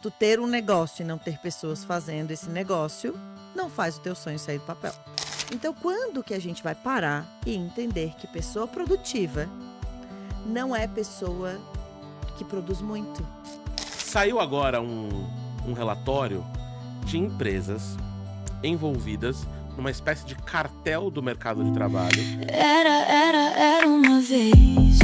Tu ter um negócio e não ter pessoas fazendo esse negócio não faz o teu sonho sair do papel. Então, quando que a gente vai parar e entender que pessoa produtiva não é pessoa que produz muito? Saiu agora um relatório de empresas envolvidas numa espécie de cartel do mercado de trabalho. Era uma vez.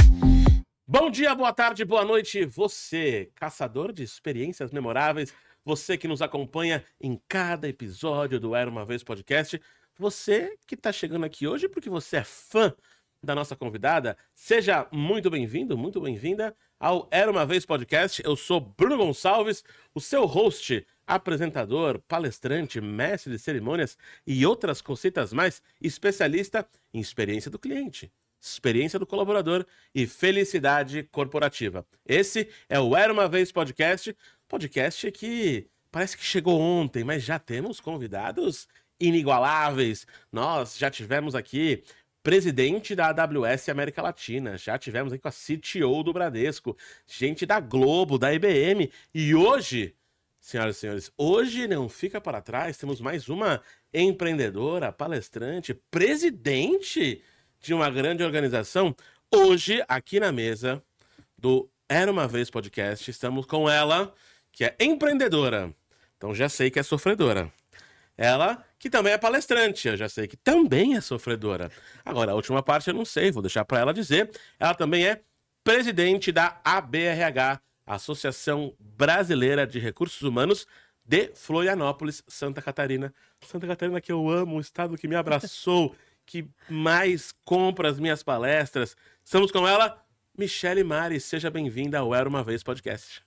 Bom dia, boa tarde, boa noite, você, caçador de experiências memoráveis, você que nos acompanha em cada episódio do Era Uma Vez Podcast, você que está chegando aqui hoje porque você é fã da nossa convidada, seja muito bem-vindo, muito bem-vinda ao Era Uma Vez Podcast. Eu sou Bruno Gonçalves, o seu host, apresentador, palestrante, mestre de cerimônias e outras cositas mais, especialista em experiência do cliente, experiência do colaborador e felicidade corporativa. Esse é o Era Uma Vez Podcast, podcast que parece que chegou ontem, mas já temos convidados inigualáveis. Nós já tivemos aqui presidente da AWS América Latina, já tivemos aqui com a CTO do Bradesco, gente da Globo, da IBM, e hoje, senhoras e senhores, hoje não fica para trás, temos mais uma empreendedora, palestrante, presidente de uma grande organização. Hoje, aqui na mesa do Era Uma Vez Podcast, estamos com ela, que é empreendedora, então já sei que é sofredora. Ela, que também é palestrante, eu já sei que também é sofredora. Agora, a última parte eu não sei, vou deixar para ela dizer. Ela também é presidente da ABRH, Associação Brasileira de Recursos Humanos de Florianópolis, Santa Catarina. Santa Catarina que eu amo, o estado que me abraçou, que mais compra as minhas palestras. Estamos com ela, Michele Mari, seja bem-vinda ao Era Uma Vez Podcast.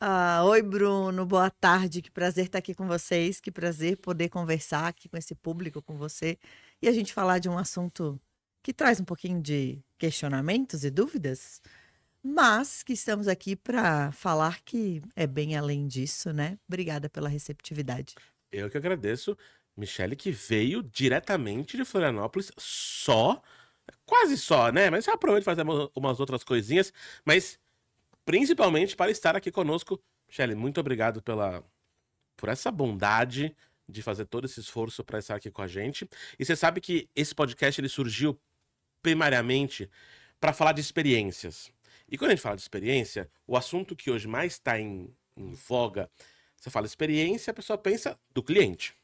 Oi, Bruno, boa tarde, que prazer estar aqui com vocês, que prazer poder conversar aqui com esse público, com você, e a gente falar de um assunto que traz um pouquinho de questionamentos e dúvidas, mas que estamos aqui para falar que é bem além disso, né? Obrigada pela receptividade. Eu que agradeço, Michele, que veio diretamente de Florianópolis quase só, né? Mas já aproveito fazer umas outras coisinhas, mas principalmente para estar aqui conosco. Michele, muito obrigado por essa bondade de fazer todo esse esforço para estar aqui com a gente. E você sabe que esse podcast ele surgiu primariamente para falar de experiências. E quando a gente fala de experiência, o assunto que hoje mais está em voga, você fala experiência, a pessoa pensa do cliente.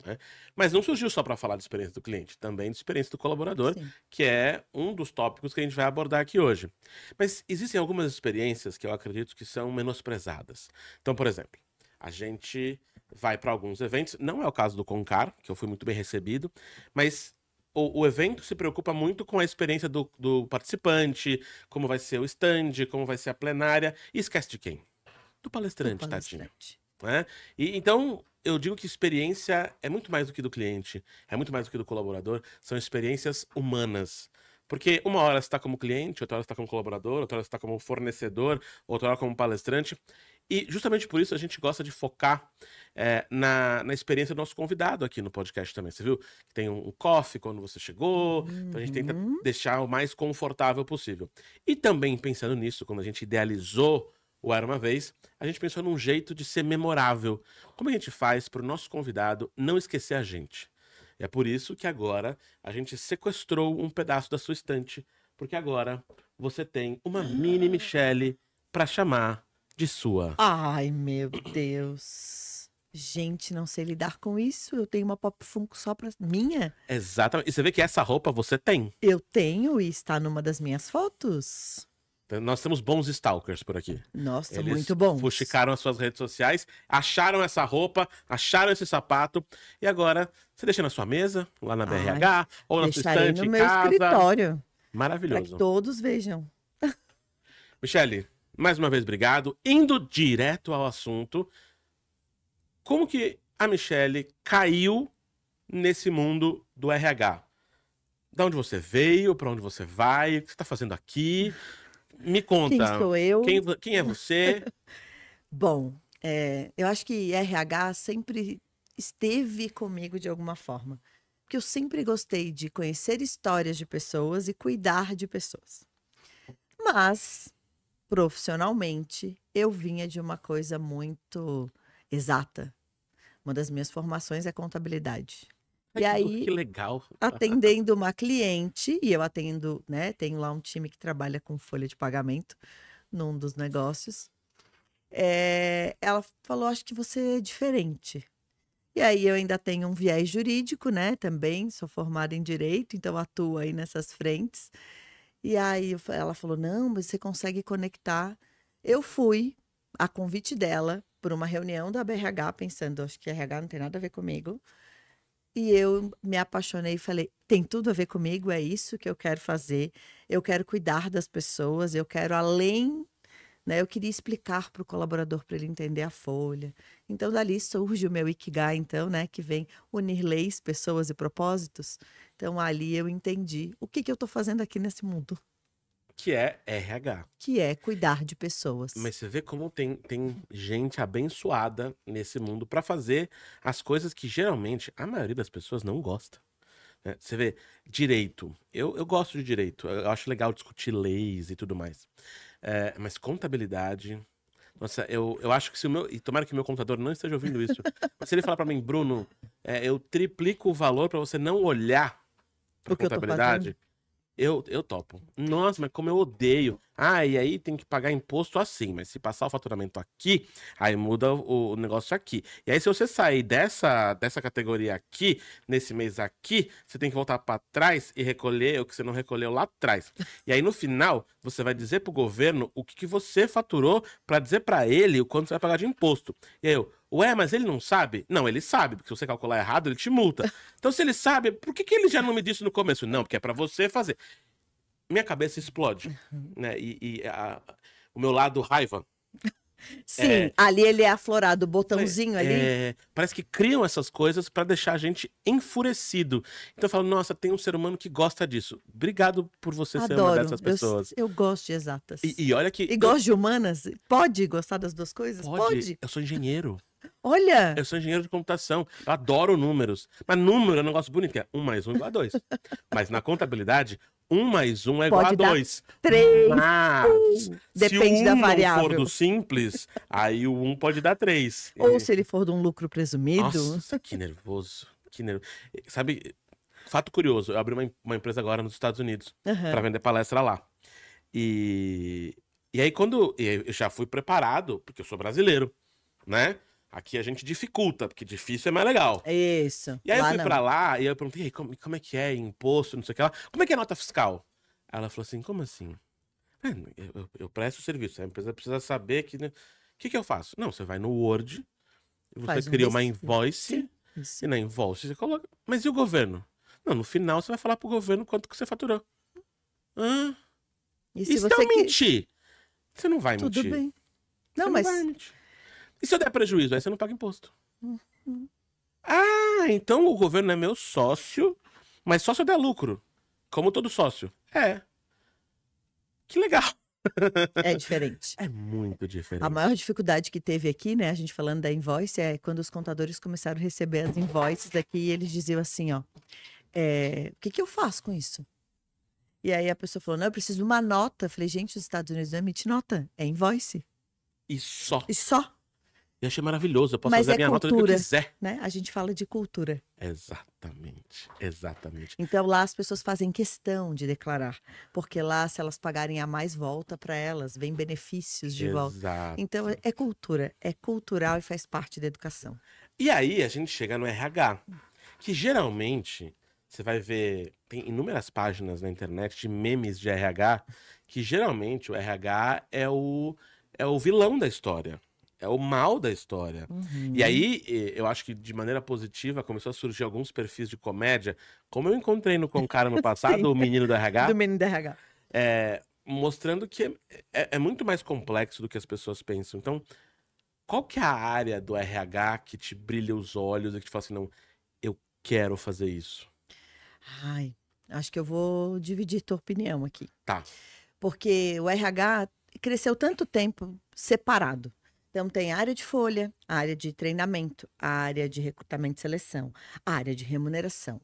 Né? Mas não surgiu só para falar de experiência do cliente, também de experiência do colaborador, Sim. que é um dos tópicos que a gente vai abordar aqui hoje. Mas existem algumas experiências que eu acredito que são menosprezadas. Então, por exemplo, a gente vai para alguns eventos, não é o caso do Concar, que eu fui muito bem recebido, mas o evento se preocupa muito com a experiência do participante, como vai ser o stand, como vai ser a plenária, e esquece de quem? Do palestrante, tadinho. Né? E então eu digo que experiência é muito mais do que do cliente, é muito mais do que do colaborador, são experiências humanas. Porque uma hora você está como cliente, outra hora você está como colaborador, outra hora você está como fornecedor, outra hora como palestrante. E justamente por isso a gente gosta de focar na experiência do nosso convidado aqui no podcast também. Você viu que tem um coffee quando você chegou, então a gente tenta deixar o mais confortável possível. E também pensando nisso, quando a gente idealizou o Era Uma Vez, a gente pensou num jeito de ser memorável. Como a gente faz para o nosso convidado não esquecer a gente? É por isso que agora a gente sequestrou um pedaço da sua estante, porque agora você tem uma mini Michele para chamar de sua. Ai, meu Deus. Gente, não sei lidar com isso. Eu tenho uma Pop Funko só pra minha? Exatamente. E você vê que essa roupa você tem. Eu tenho e está numa das minhas fotos. Nós temos bons stalkers por aqui. Nossa, Eles muito bom. fuxicaram as suas redes sociais, acharam essa roupa, acharam esse sapato, e agora você deixa na sua mesa, lá na BRH, ou na sua Deixarei estante no em meu casa. escritório, para Maravilhoso. que todos vejam. Michele, mais uma vez, obrigado. Indo direto ao assunto, como que a Michele caiu nesse mundo do RH? Da onde você veio, para onde você vai, o que você está fazendo aqui? Me conta. Quem sou eu? Quem é você? Bom, eu acho que RH sempre esteve comigo de alguma forma. Porque eu sempre gostei de conhecer histórias de pessoas e cuidar de pessoas. Mas, profissionalmente, eu vinha de uma coisa muito exata. Uma das minhas formações é contabilidade. Ai, E aí, que legal. atendendo uma cliente, e eu atendo, né? Tenho lá um time que trabalha com folha de pagamento num dos negócios. Ela falou, acho que você é diferente. E aí eu ainda tenho um viés jurídico, né? Também sou formada em direito, então atuo aí nessas frentes. E aí ela falou, não, mas você consegue conectar. Eu fui, a convite dela, por uma reunião da BRH, pensando, acho que RH não tem nada a ver comigo. E eu me apaixonei e falei, tem tudo a ver comigo, é isso que eu quero fazer. Eu quero cuidar das pessoas, eu quero além, né? Eu queria explicar para o colaborador para ele entender a folha. Então, dali surge o meu Ikigai, então, né? Que vem unir leis, pessoas e propósitos. Então, ali eu entendi o que eu estou fazendo aqui nesse mundo, Que é RH. que é cuidar de pessoas. Mas você vê como tem gente abençoada nesse mundo pra fazer as coisas que geralmente a maioria das pessoas não gosta, né? Você vê, direito. Eu gosto de direito. Eu acho legal discutir leis e tudo mais. Mas contabilidade. Nossa, eu acho que se o meu. E tomara que o meu contador não esteja ouvindo isso. Mas se ele falar pra mim, Bruno, eu triplico o valor pra você não olhar pra O que eu tô contabilidade. Eu topo. Nossa, mas como eu odeio. Ah, e aí tem que pagar imposto assim, mas se passar o faturamento aqui, aí muda o negócio aqui. E aí se você sair dessa categoria aqui, nesse mês aqui, você tem que voltar pra trás e recolher o que você não recolheu lá atrás. E aí no final, você vai dizer pro governo o que você faturou pra dizer pra ele o quanto você vai pagar de imposto. E aí ué, mas ele não sabe? Não, ele sabe, porque se você calcular errado, ele te multa. Então, se ele sabe, por que ele já não me disse no começo? Não, porque é pra você fazer. Minha cabeça explode, né? O meu lado raiva. Sim, ali ele é aflorado, o botãozinho ali. Parece que criam essas coisas pra deixar a gente enfurecido. Então eu falo, nossa, tem um ser humano que gosta disso. Obrigado por você ser uma Adoro. dessas pessoas. Eu gosto de exatas. E olha que. E gosto de humanas? Pode gostar das duas coisas? Pode. Eu sou engenheiro. Olha, Eu sou engenheiro de computação. Eu adoro números. Mas número é um negócio bonito, que é 1 mais 1 igual a 2. Mas na contabilidade, 1 mais 1 é igual Pode a dar 2. 3. Mas Depende se da o 1 não variável. for do simples, aí o 1 pode dar 3. Ou se ele for de um lucro presumido. Nossa, que nervoso. Que nervoso. Sabe, fato curioso, eu abri uma empresa agora nos Estados Unidos Aham. pra vender palestra lá. E aí eu já fui preparado, porque eu sou brasileiro, né? Aqui a gente dificulta, porque difícil é mais legal. Isso. E aí eu Lá fui não. pra lá e eu perguntei, e aí, como é que é imposto, não sei o que lá. Como é que é nota fiscal? Ela falou assim, como assim? Eu presto serviço, a empresa precisa saber que... O que eu faço? Não, você vai no Word, você Faz um cria uma recibo. invoice, Sim, isso. e na invoice você coloca... Mas e o governo? Não, no final você vai falar pro governo quanto que você faturou. E E se se eu você que... mentir? Você não vai Tudo mentir. bem. Você Não, mas vai mentir. E se eu der prejuízo? Aí você não paga imposto. Uhum. Ah, então o governo é meu sócio, mas só se eu der lucro. Como todo sócio. Que legal. é diferente. É muito diferente. A maior dificuldade que teve aqui, né, a gente falando da invoice, é quando os contadores começaram a receber as invoices aqui, e eles diziam assim, ó, o que eu faço com isso? E aí a pessoa falou, não, eu preciso de uma nota. Eu falei, gente, os Estados Unidos não emite nota, é invoice. E só. E só, Eu achei maravilhoso. Eu posso Mas fazer é a minha nota do que eu cultura. quiser. né? A gente fala de cultura. Exatamente. Exatamente. Então lá as pessoas fazem questão de declarar, porque lá se elas pagarem a mais volta para elas, vem benefícios de volta. Exato. Então é cultura, é cultural e faz parte da educação. E aí a gente chega no RH, que geralmente você vai ver, tem inúmeras páginas na internet de memes de RH, que geralmente o RH é o vilão da história. É o mal da história. E aí, eu acho que de maneira positiva começou a surgir alguns perfis de comédia, como eu encontrei no Concara no passado, Sim. o menino do RH, Do menino DRH. mostrando que é muito mais complexo do que as pessoas pensam. Então, qual que é a área do RH que te brilha os olhos e que te fala assim, não, eu quero fazer isso? Ai, acho que eu vou dividir tua opinião aqui. Tá. Porque o RH cresceu tanto tempo separado. Então, tem a área de folha, a área de treinamento, a área de recrutamento e seleção, a área de remuneração.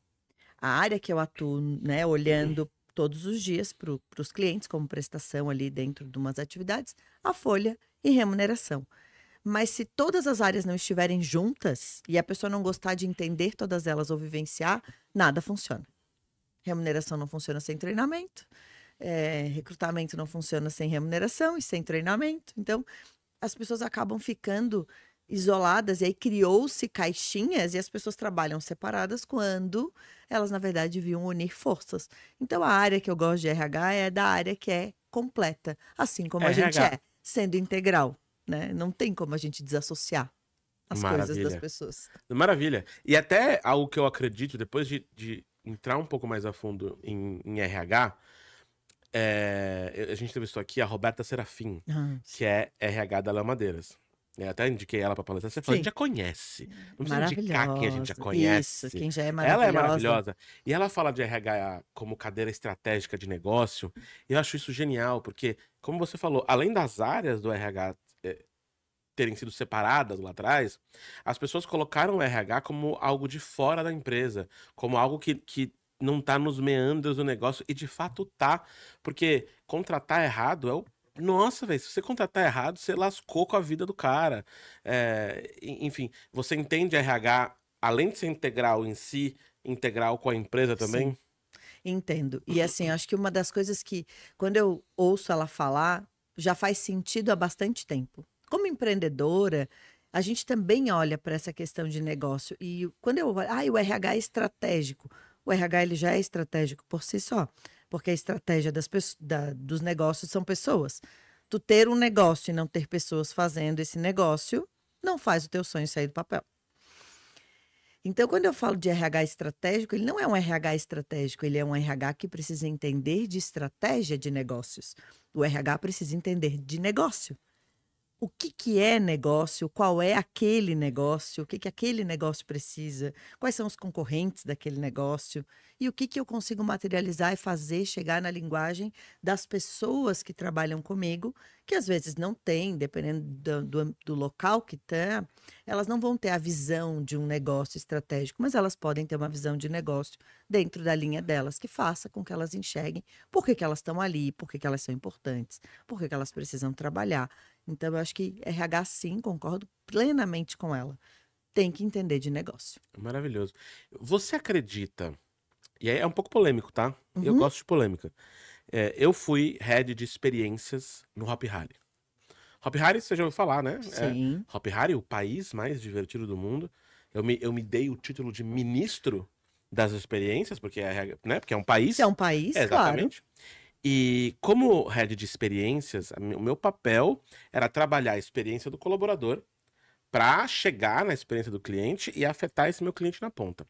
A área que eu atuo, né, olhando todos os dias para os clientes, como prestação ali dentro de umas atividades, a folha e remuneração. Mas se todas as áreas não estiverem juntas e a pessoa não gostar de entender todas elas ou vivenciar, nada funciona. Remuneração não funciona sem treinamento, recrutamento não funciona sem remuneração e sem treinamento. Então, as pessoas acabam ficando isoladas e aí criou-se caixinhas e as pessoas trabalham separadas quando elas, na verdade, deviam unir forças. Então, a área que eu gosto de RH é da área que é completa, assim como a gente RH. sendo integral, né? Não tem como a gente desassociar as coisas das Maravilha. pessoas. Maravilha. E até algo que eu acredito, depois de entrar um pouco mais a fundo em RH, a gente entrevistou aqui a Roberta Serafim, que é RH da Léo Madeiras. Eu até indiquei ela para palestrar. Você falou, a gente já conhece. Não precisa indicar quem a gente já conhece. Isso, quem já é Ela é maravilhosa. maravilhosa. E ela fala de RH como cadeira estratégica de negócio. E eu acho isso genial, porque, como você falou, além das áreas do RH terem sido separadas lá atrás, as pessoas colocaram o RH como algo de fora da empresa, como algo que não tá nos meandros do negócio, e de fato tá, porque contratar errado é o... Nossa, velho, se você contratar errado, você lascou com a vida do cara. Enfim, você entende RH, além de ser integral em si, integral com a empresa também? Sim, entendo. E assim, acho que uma das coisas que, quando eu ouço ela falar, já faz sentido há bastante tempo. Como empreendedora, a gente também olha para essa questão de negócio. E quando eu olho, o RH é estratégico. O RH ele já é estratégico por si só, porque a estratégia dos negócios são pessoas. Tu ter um negócio e não ter pessoas fazendo esse negócio, não faz o teu sonho sair do papel. Então, quando eu falo de RH estratégico, ele não é um RH estratégico, ele é um RH que precisa entender de estratégia de negócios. O RH precisa entender de negócio. O que é negócio, qual é aquele negócio, o que aquele negócio precisa, quais são os concorrentes daquele negócio e o que eu consigo materializar e fazer chegar na linguagem das pessoas que trabalham comigo, que às vezes não têm, dependendo do local que está, elas não vão ter a visão de um negócio estratégico, mas elas podem ter uma visão de negócio dentro da linha delas, que faça com que elas enxerguem por que elas estão ali, por que elas são importantes, por que elas precisam trabalhar. Então, eu acho que RH, sim, concordo plenamente com ela. Tem que entender de negócio. Maravilhoso. Você acredita, e aí é um pouco polêmico, tá? Eu Uhum. gosto de polêmica. Eu fui head de experiências no Hop Hari. Hop Hari, você já ouviu falar, né? Sim. Hop Hari, o país mais divertido do mundo. Eu me dei o título de ministro das experiências, porque porque é um país. Se é um país, claro. Exatamente. E como head de experiências, o meu papel era trabalhar a experiência do colaborador para chegar na experiência do cliente e afetar esse meu cliente na ponta.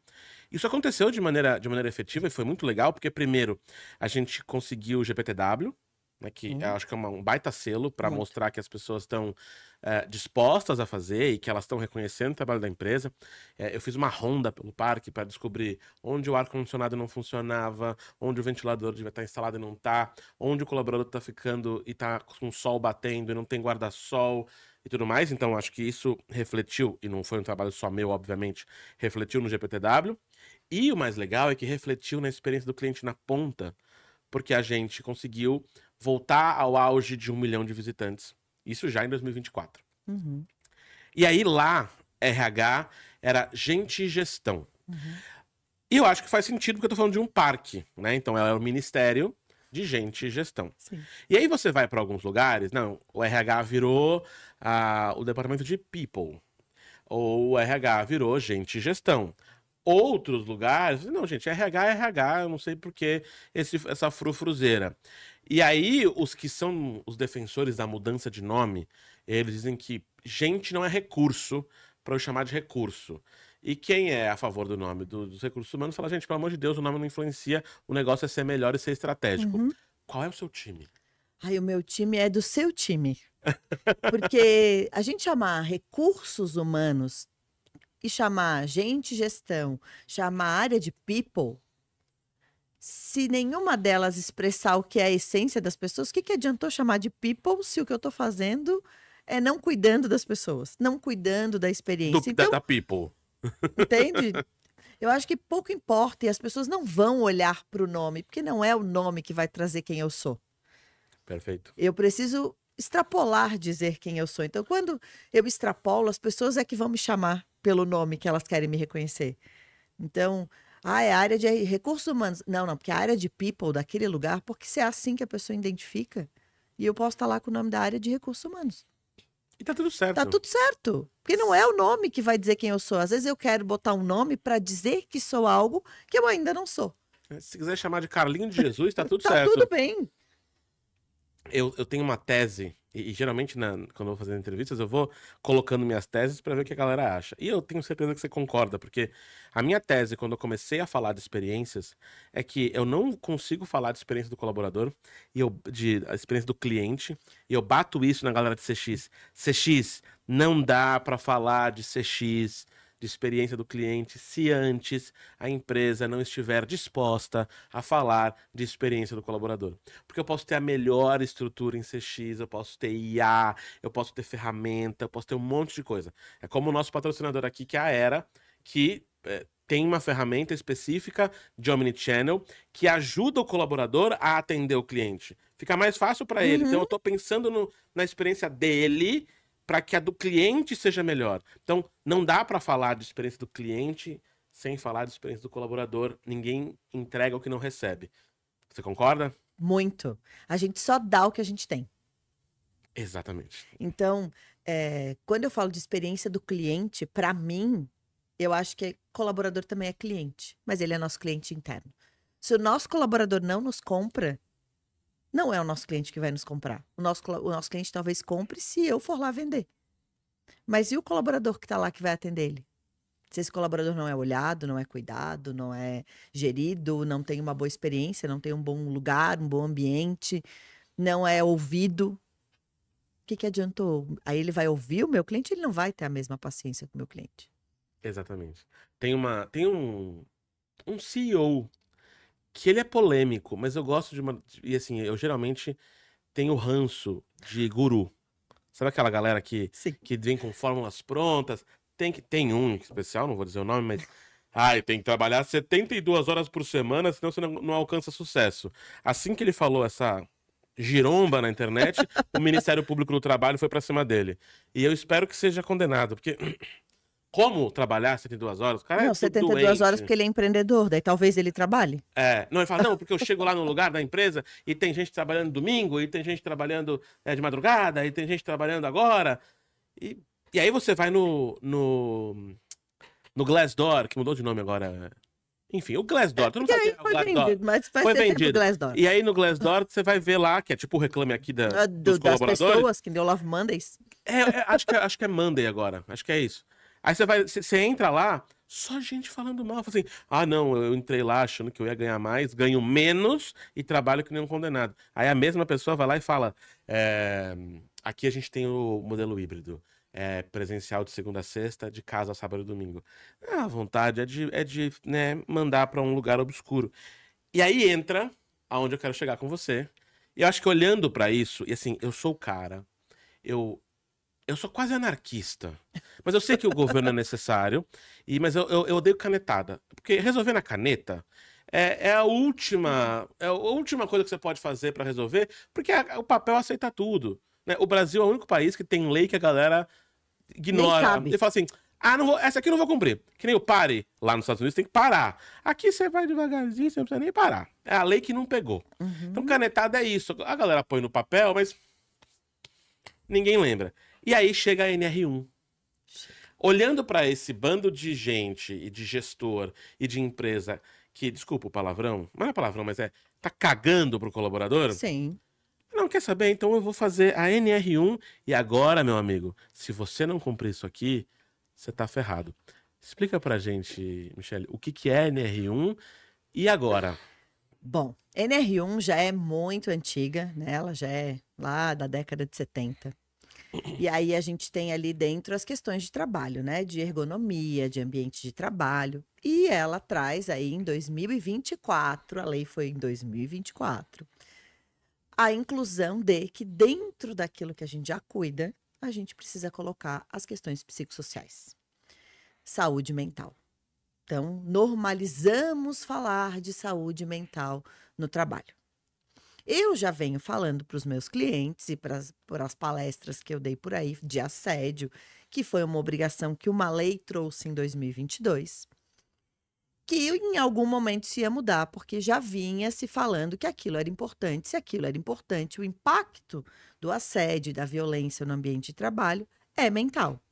Isso aconteceu de maneira efetiva e foi muito legal, porque primeiro a gente conseguiu o GPTW, né, que eu acho que é um baita selo para Muito. mostrar que as pessoas estão dispostas a fazer e que elas estão reconhecendo o trabalho da empresa. Eu fiz uma ronda pelo parque para descobrir onde o ar-condicionado não funcionava, onde o ventilador devia estar instalado e não está, onde o colaborador está ficando e está com o sol batendo e não tem guarda-sol e tudo mais. Então, acho que isso refletiu, e não foi um trabalho só meu, obviamente, refletiu no GPTW. E o mais legal é que refletiu na experiência do cliente na ponta, porque a gente conseguiu voltar ao auge de 1 milhão de visitantes. Isso já em 2024. Uhum. E aí lá, RH era gente e gestão. Uhum. E eu acho que faz sentido porque eu tô falando de um parque, né? Então é o Ministério de Gente e Gestão. Sim. E aí você vai para alguns lugares, não, o RH virou o departamento de People. Ou o RH virou Gente e Gestão. Outros lugares, não, gente, RH é RH, eu não sei por que essa frufruzeira. E aí, os que são os defensores da mudança de nome, eles dizem que gente não é recurso para eu chamar de recurso. E quem é a favor do nome dos recursos humanos fala, gente, pelo amor de Deus, o nome não influencia, o negócio é ser melhor e ser estratégico. Uhum. Qual é o seu time? Ai, o meu time é do seu time. Porque a gente chamar recursos humanos e chamar gente gestão, chamar área de people, se nenhuma delas expressar o que é a essência das pessoas, o que adiantou chamar de people se o que eu estou fazendo é não cuidando das pessoas, não cuidando da experiência? Então, Da People. entende? Eu acho que pouco importa e as pessoas não vão olhar para o nome, porque não é o nome que vai trazer quem eu sou. Perfeito. Eu preciso extrapolar dizer quem eu sou. Então, quando eu extrapolo, as pessoas é que vão me chamar pelo nome que elas querem me reconhecer. Então, é a área de recursos humanos. Não, porque a área de people daquele lugar, porque se é assim que a pessoa identifica, e eu posso estar lá com o nome da área de recursos humanos. E tá tudo certo. Tá tudo certo. Porque não é o nome que vai dizer quem eu sou. Às vezes eu quero botar um nome para dizer que sou algo que eu ainda não sou. Se quiser chamar de Carlinho de Jesus, tá tudo Tá certo. tudo bem. Eu tenho uma tese, e geralmente quando eu vou fazendo entrevistas, eu vou colocando minhas teses pra ver o que a galera acha. E eu tenho certeza que você concorda, porque a minha tese, quando eu comecei a falar de experiências, é que eu não consigo falar de experiência do colaborador, de a experiência do cliente, e eu bato isso na galera de CX. CX, não dá pra falar de CX, de experiência do cliente, se antes a empresa não estiver disposta a falar de experiência do colaborador. Porque eu posso ter a melhor estrutura em CX, eu posso ter IA, eu posso ter ferramenta, eu posso ter um monte de coisa. É como o nosso patrocinador aqui, que é a Era, que tem uma ferramenta específica de Omnichannel que ajuda o colaborador a atender o cliente. Fica mais fácil para ele. Então eu estou pensando na experiência dele, para que a do cliente seja melhor. Então, não dá para falar de experiência do cliente sem falar de experiência do colaborador. Ninguém entrega o que não recebe. Você concorda? Muito. A gente só dá o que a gente tem. Exatamente. Então, quando eu falo de experiência do cliente, para mim, eu acho que colaborador também é cliente, mas ele é nosso cliente interno. Se o nosso colaborador não nos compra, não é o nosso cliente que vai nos comprar. O nosso cliente talvez compre se eu for lá vender. Mas e o colaborador que está lá que vai atender ele? Se esse colaborador não é olhado, não é cuidado, não é gerido, não tem uma boa experiência, não tem um bom lugar, um bom ambiente, não é ouvido, o que adiantou? Aí ele vai ouvir o meu cliente, ele não vai ter a mesma paciência com o meu cliente. Exatamente. Tem um CEO que ele é polêmico, mas eu gosto de uma... E assim, eu geralmente tenho ranço de guru. Sabe aquela galera que vem com fórmulas prontas? Tem um especial, não vou dizer o nome, mas... tem que trabalhar 72 horas por semana, senão você não alcança sucesso. Assim que ele falou essa giromba na internet, o Ministério Público do Trabalho foi pra cima dele. E eu espero que seja condenado, porque... Como trabalhar 72 horas? O cara não, é 72 doente. horas porque ele é empreendedor, daí talvez ele trabalhe. Não, ele fala, não, porque eu chego lá no lugar da empresa e tem gente trabalhando domingo, e tem gente trabalhando de madrugada, e tem gente trabalhando agora. E aí você vai no Glassdoor, que mudou de nome agora. Enfim, o Glassdoor. Todo mundo sabe que é o Glassdoor. Vendido, mas foi vendido. Glassdoor. E aí no Glassdoor você vai ver lá, que é tipo o Reclame Aqui dos colaboradores. Das pessoas, que deu Love Mondays. Acho que é Monday agora, acho que é isso. Aí você entra lá, só gente falando mal. Fala assim, não, eu entrei lá achando que eu ia ganhar mais, ganho menos e trabalho que nem um condenado. Aí a mesma pessoa vai lá e fala, aqui a gente tem o modelo híbrido, presencial de segunda a sexta, de casa a sábado e domingo. A vontade é de né, mandar para um lugar obscuro. E aí entra aonde eu quero chegar com você. E eu acho que olhando para isso, e assim, eu sou o cara, eu sou quase anarquista, mas eu sei que o governo é necessário, mas eu odeio canetada. Porque resolver na caneta é a última coisa que você pode fazer para resolver, porque o papel aceita tudo. Né? O Brasil é o único país que tem lei que a galera ignora. E fala assim, essa aqui eu não vou cumprir. Que nem o pare lá nos Estados Unidos, tem que parar. Aqui você vai devagarzinho, você não precisa nem parar. É a lei que não pegou. Então canetada é isso. A galera põe no papel, mas ninguém lembra. E aí chega a NR1. Olhando para esse bando de gente e de gestor e de empresa que, desculpa o palavrão, mas não é palavrão, mas tá cagando pro colaborador. Sim. Não quer saber? Então eu vou fazer a NR1 e agora, meu amigo, se você não cumprir isso aqui, você tá ferrado. Explica pra gente, Michele, o que é NR1 e agora? Bom, NR1 já é muito antiga, né? Ela já é lá da década de 70. E aí a gente tem ali dentro as questões de trabalho, né? De ergonomia, de ambiente de trabalho. E ela traz aí em 2024, a lei foi em 2024, a inclusão de que dentro daquilo que a gente já cuida, a gente precisa colocar as questões psicossociais. Saúde mental. Então, normalizamos falar de saúde mental no trabalho. Eu já venho falando para os meus clientes e para as palestras que eu dei por aí de assédio, que foi uma obrigação que uma lei trouxe em 2022, que em algum momento se ia mudar, porque já vinha se falando que aquilo era importante. Se aquilo era importante, o impacto do assédio e da violência no ambiente de trabalho é mental,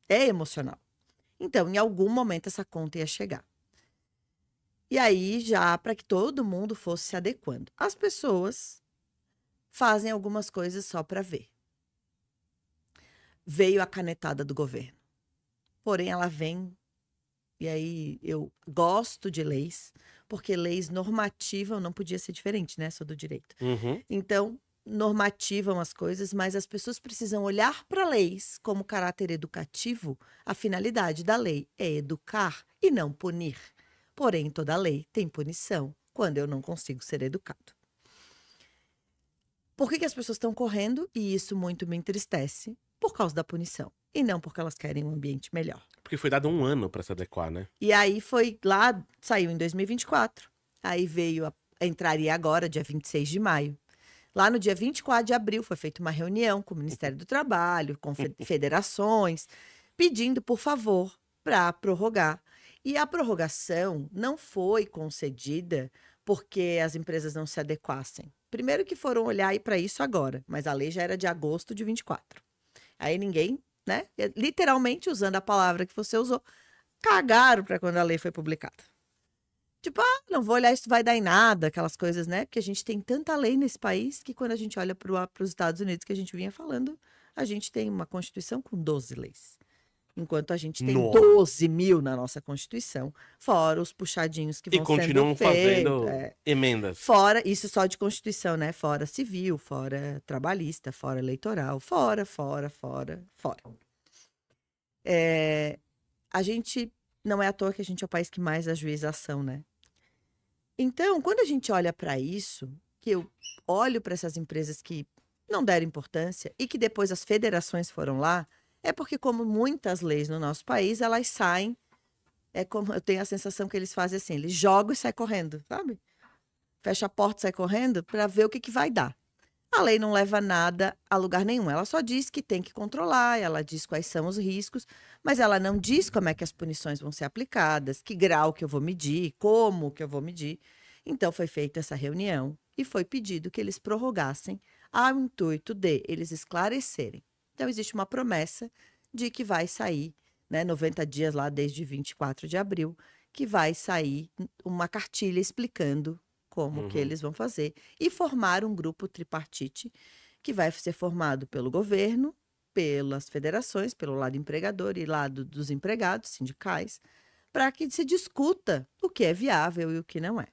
é emocional. Então, em algum momento, essa conta ia chegar. E aí, já para que todo mundo fosse se adequando. As pessoas fazem algumas coisas só para ver. Veio a canetada do governo. Porém, ela vem. E aí, eu gosto de leis, porque leis normativam, não podia ser diferente, né? Sou do direito. Então, normativam as coisas, mas as pessoas precisam olhar para leis como caráter educativo. A finalidade da lei é educar e não punir. Porém, toda lei tem punição quando eu não consigo ser educado. Por que as pessoas estão correndo? E isso muito me entristece, por causa da punição. E não porque elas querem um ambiente melhor. Porque foi dado um ano para se adequar, né? E aí foi lá, saiu em 2024. Aí veio, entraria agora, dia 26 de maio. Lá no dia 24 de abril foi feita uma reunião com o Ministério do Trabalho, com federações, pedindo, por favor, para prorrogar. E a prorrogação não foi concedida porque as empresas não se adequassem. Primeiro que foram olhar para isso agora, mas a lei já era de agosto de 24. Aí ninguém, né? Literalmente, usando a palavra que você usou, cagaram para quando a lei foi publicada. Tipo, não vou olhar, isso vai dar em nada, aquelas coisas, né? Porque a gente tem tanta lei nesse país que quando a gente olha para os Estados Unidos, que a gente vinha falando, a gente tem uma Constituição com 12 leis. Enquanto a gente tem 12 mil na nossa Constituição, fora os puxadinhos que vão sendo feitos. E continuam fazendo emendas. Fora, isso só de Constituição, né? Fora civil, fora trabalhista, fora eleitoral, fora. A gente, não é à toa que a gente é o país que mais ajuiza ação, né? Então, quando a gente olha para isso, que eu olho para essas empresas que não deram importância e que depois as federações foram lá, é porque, como muitas leis no nosso país, elas saem, como eu tenho a sensação que eles fazem assim, eles jogam e saem correndo, sabe? Fecha a porta e sai correndo para ver o que vai dar. A lei não leva nada a lugar nenhum, ela só diz que tem que controlar, ela diz quais são os riscos, mas ela não diz como é que as punições vão ser aplicadas, que grau que eu vou medir, como que eu vou medir. Então, foi feita essa reunião e foi pedido que eles prorrogassem ao intuito de eles esclarecerem. Então, existe uma promessa de que vai sair, né, 90 dias lá desde 24 de abril, que vai sair uma cartilha explicando como que eles vão fazer. E formar um grupo tripartite que vai ser formado pelo governo, pelas federações, pelo lado empregador e lado dos empregados, sindicais, para que se discuta o que é viável e o que não é.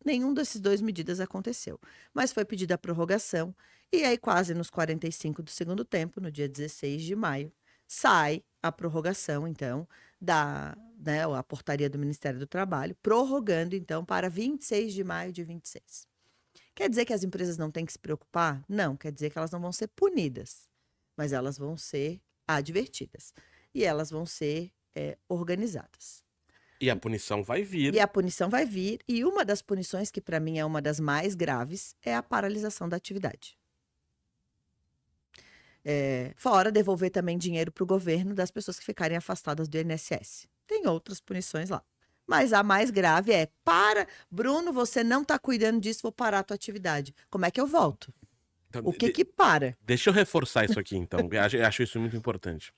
Nenhum desses dois medidas aconteceu, mas foi pedida a prorrogação. E aí, quase nos 45 do segundo tempo, no dia 16 de maio, sai a prorrogação, então, a portaria do Ministério do Trabalho, prorrogando, então, para 26 de maio de 26. Quer dizer que as empresas não têm que se preocupar? Não, quer dizer que elas não vão ser punidas, mas elas vão ser advertidas. E elas vão ser organizadas. E a punição vai vir. E a punição vai vir. E uma das punições, que para mim é uma das mais graves, é a paralisação da atividade. Fora devolver também dinheiro para o governo das pessoas que ficarem afastadas do INSS. Tem outras punições lá. Mas a mais grave é, Bruno, você não está cuidando disso, vou parar a tua atividade. Como é que eu volto? Então, o que para? Deixa eu reforçar isso aqui, então. Eu acho isso muito importante.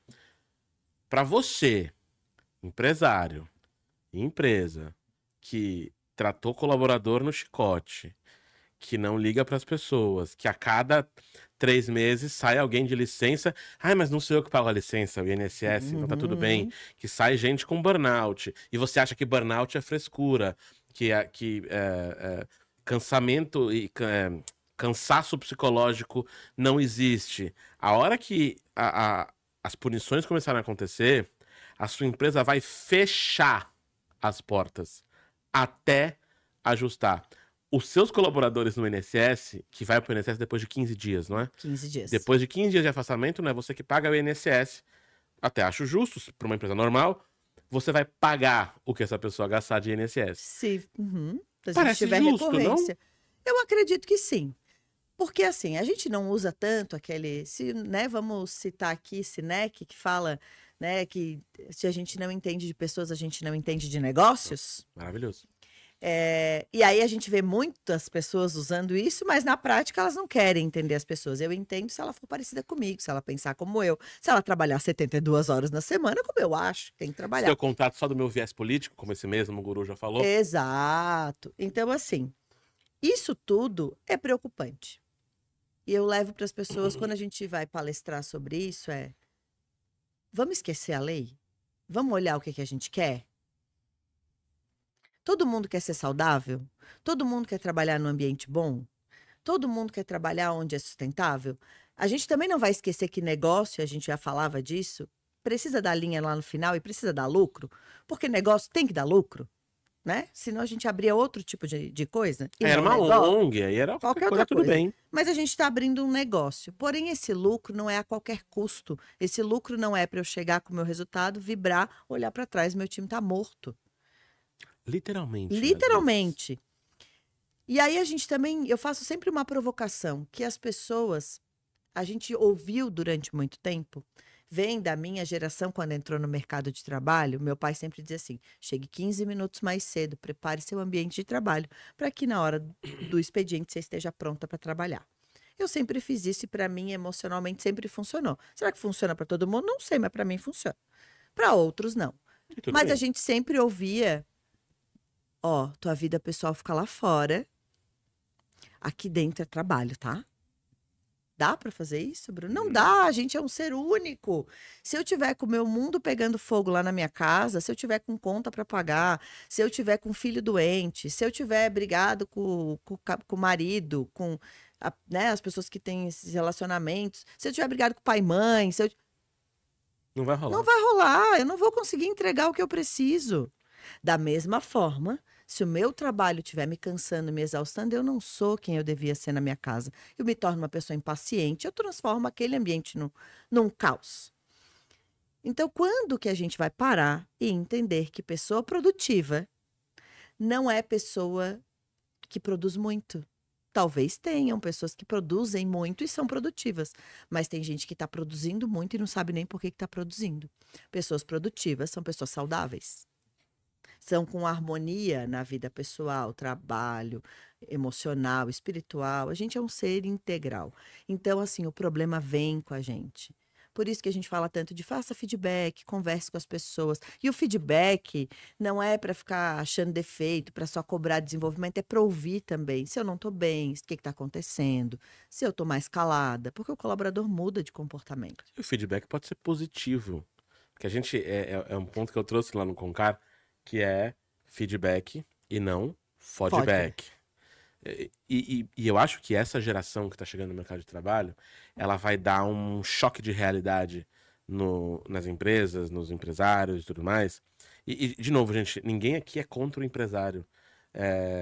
Para você, empresário, empresa, que tratou colaborador no chicote, que não liga para as pessoas, que a cada 3 meses sai alguém de licença. Mas não sou eu que pago a licença, o INSS, então tá tudo bem. Que sai gente com burnout. E você acha que burnout é frescura, que cansamento e cansaço psicológico não existe. A hora que as punições começarem a acontecer, a sua empresa vai fechar as portas até ajustar. Os seus colaboradores no INSS, que vai para o INSS depois de 15 dias, não é? 15 dias. Depois de 15 dias de afastamento, não é você que paga o INSS. Até acho justo, para uma empresa normal, você vai pagar o que essa pessoa gastar de INSS. Sim. Se Parece tiver justo, recorrência. não? Eu acredito que sim. Porque assim, a gente não usa tanto aquele, né, vamos citar aqui Sinek, que fala, né, que se a gente não entende de pessoas, a gente não entende de negócios. Maravilhoso. E aí a gente vê muitas pessoas usando isso, mas na prática elas não querem entender as pessoas. Eu entendo se ela for parecida comigo, se ela pensar como eu, se ela trabalhar 72 horas na semana, como eu acho, tem que Se trabalhar. eu contato só do meu viés político, como esse mesmo guru já falou. Exato. Então, assim, isso tudo é preocupante. E eu levo para as pessoas, quando a gente vai palestrar sobre isso, vamos esquecer a lei? Vamos olhar o que a gente quer? Todo mundo quer ser saudável? Todo mundo quer trabalhar num ambiente bom? Todo mundo quer trabalhar onde é sustentável? A gente também não vai esquecer que negócio, a gente já falava disso, precisa dar linha lá no final e precisa dar lucro, porque negócio tem que dar lucro, né? Senão a gente abria outro tipo de coisa. E Era não uma negócio. ONG, aí era Qualquer qualquer coisa, outra tudo coisa. bem. Mas a gente está abrindo um negócio. Porém, esse lucro não é a qualquer custo. Esse lucro não é para eu chegar com o meu resultado, vibrar, olhar para trás, meu time está morto. Literalmente. às vezes. Literalmente. E aí a gente também, eu faço sempre uma provocação, que as pessoas, a gente ouviu durante muito tempo, vem da minha geração quando entrou no mercado de trabalho, meu pai sempre dizia assim, chegue 15 minutos mais cedo, prepare seu ambiente de trabalho, para que na hora do expediente você esteja pronta para trabalhar. Eu sempre fiz isso e para mim, emocionalmente, sempre funcionou. Será que funciona para todo mundo? Não sei, mas para mim funciona. Para outros, não. E tudo Mas bem. a gente sempre ouvia, ó, tua vida pessoal fica lá fora, aqui dentro é trabalho, tá? Dá para fazer isso, Bruno? Não dá, a gente é um ser único. Se eu tiver com o meu mundo pegando fogo lá na minha casa, se eu tiver com conta para pagar, se eu tiver com filho doente, se eu tiver brigado com o marido, com né, as pessoas que têm esses relacionamentos, se eu tiver brigado com pai e mãe, Não vai rolar. não vai rolar, eu não vou conseguir entregar o que eu preciso. Da mesma forma, se o meu trabalho estiver me cansando, me exaustando, eu não sou quem eu devia ser na minha casa. Eu me torno uma pessoa impaciente, eu transformo aquele ambiente num caos. Então, quando que a gente vai parar e entender que pessoa produtiva não é pessoa que produz muito? Talvez tenham pessoas que produzem muito e são produtivas, mas tem gente que está produzindo muito e não sabe nem por que está produzindo. Pessoas produtivas são pessoas saudáveis. São com harmonia na vida pessoal, trabalho, emocional, espiritual. A gente é um ser integral. Então, assim, o problema vem com a gente. Por isso que a gente fala tanto de faça feedback, converse com as pessoas. E o feedback não é para ficar achando defeito, para só cobrar desenvolvimento, é para ouvir também. Se eu não estou bem, o que está acontecendo? Se eu estou mais calada, porque o colaborador muda de comportamento. E o feedback pode ser positivo. Porque a gente, é um ponto que eu trouxe lá no Concar, que é feedback e não feedback. E eu acho que essa geração que está chegando no mercado de trabalho, ela vai dar um choque de realidade nas empresas, nos empresários e tudo mais. E, de novo, gente, ninguém aqui é contra o empresário.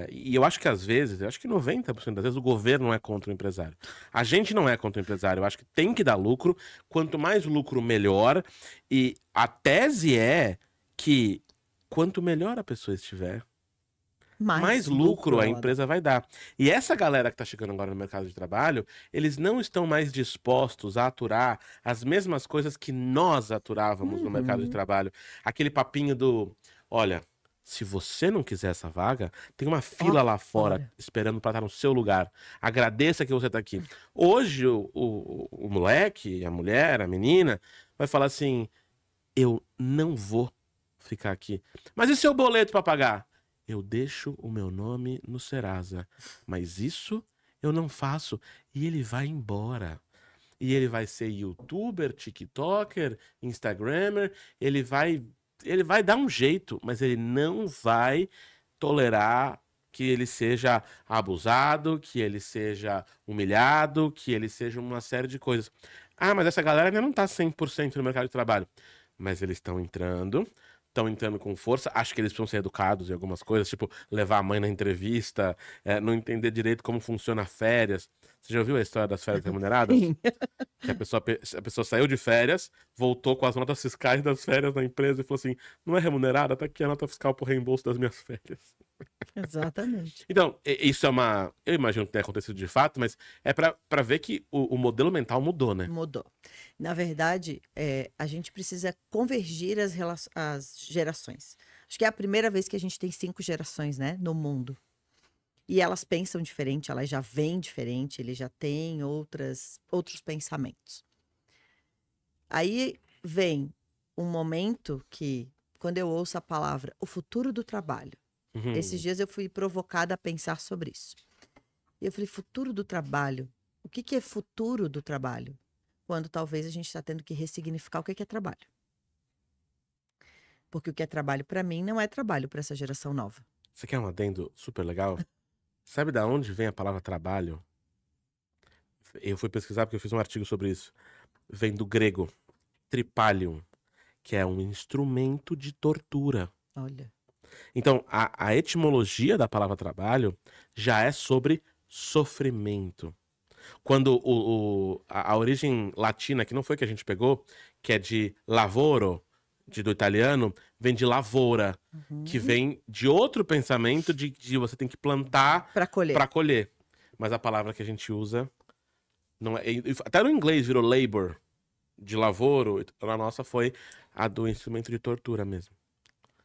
E eu acho que às vezes, eu acho que 90% das vezes o governo não é contra o empresário. A gente não é contra o empresário, eu acho que tem que dar lucro. Quanto mais lucro, melhor. E a tese é que quanto melhor a pessoa estiver, mais lucro a empresa vai dar. E essa galera que está chegando agora no mercado de trabalho, eles não estão mais dispostos a aturar as mesmas coisas que nós aturávamos no mercado de trabalho. Aquele papinho do, olha, se você não quiser essa vaga, tem uma fila lá fora esperando para estar no seu lugar. Agradeça que você está aqui. Hoje o moleque, a mulher, a menina, vai falar assim, eu não vou ficar aqui. Mas e seu boleto para pagar? Eu deixo o meu nome no Serasa, mas isso eu não faço. E ele vai embora. E ele vai ser youtuber, tiktoker, instagrammer, ele vai dar um jeito, mas ele não vai tolerar que ele seja abusado, que ele seja humilhado, que ele seja uma série de coisas. Ah, mas essa galera ainda não tá 100% no mercado de trabalho. Mas eles estão entrando com força. Acho que eles precisam ser educados em algumas coisas, tipo levar a mãe na entrevista, não entender direito como funciona férias. Você já ouviu a história das férias remuneradas? Que a pessoa saiu de férias, voltou com as notas fiscais das férias da empresa e falou assim, não é remunerada? Tá aqui a nota fiscal por reembolso das minhas férias. Exatamente. Então, isso é uma... Eu imagino que tenha acontecido de fato, mas é pra ver que o modelo mental mudou, né? Mudou. Na verdade, a gente precisa convergir as gerações. Acho que é a primeira vez que a gente tem 5 gerações, né, no mundo. E elas pensam diferente, elas já vêm diferente, eles já têm outros pensamentos. Aí vem um momento que, quando eu ouço a palavra o futuro do trabalho, Uhum. esses dias eu fui provocada a pensar sobre isso. E eu falei, futuro do trabalho? O que que é futuro do trabalho? Quando talvez a gente está tendo que ressignificar o que que é trabalho. Porque o que é trabalho para mim não é trabalho para essa geração nova. Você quer um adendo super legal? Sabe da onde vem a palavra trabalho? Eu fui pesquisar porque eu fiz um artigo sobre isso. Vem do grego tripalium, que é um instrumento de tortura. Olha, Então, a etimologia da palavra trabalho já é sobre sofrimento. Quando a origem latina, que não foi que a gente pegou, que é de lavoro, do italiano, vem de lavoura, que vem de outro pensamento de você tem que plantar para colher. para colher. Mas a palavra que a gente usa não é. Até no inglês virou labor, de lavoro, na nossa foi a do instrumento de tortura mesmo.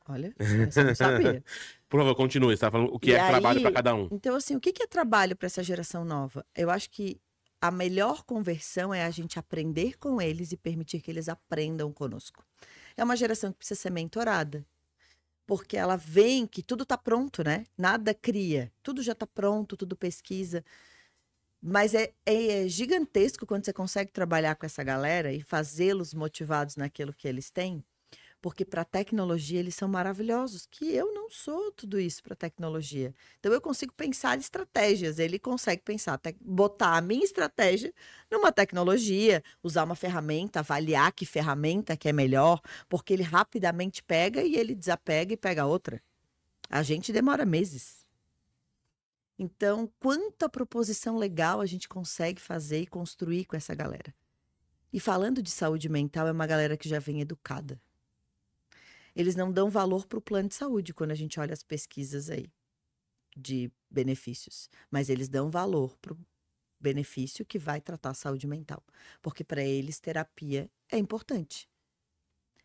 Olha, essa eu não sabia. Por favor, continue. Você tá falando o que E é trabalho para aí, cada um. então, assim, o que que é trabalho para essa geração nova? Eu acho que a melhor conversão é a gente aprender com eles e permitir que eles aprendam conosco. É uma geração que precisa ser mentorada, porque ela vê que tudo está pronto, né? Nada cria, tudo já está pronto, tudo pesquisa. Mas é gigantesco quando você consegue trabalhar com essa galera e fazê-los motivados naquilo que eles têm. Porque para a tecnologia eles são maravilhosos, que eu não sou tudo isso para tecnologia. Então eu consigo pensar estratégias, ele consegue pensar, botar a minha estratégia numa tecnologia, usar uma ferramenta, avaliar que ferramenta que é melhor, porque ele rapidamente pega e ele desapega e pega outra. A gente demora meses. Então, quanta proposição legal a gente consegue fazer e construir com essa galera. E falando de saúde mental, é uma galera que já vem educada. Eles não dão valor para o plano de saúde quando a gente olha as pesquisas aí de benefícios. Mas eles dão valor para o benefício que vai tratar a saúde mental. Porque para eles, terapia é importante.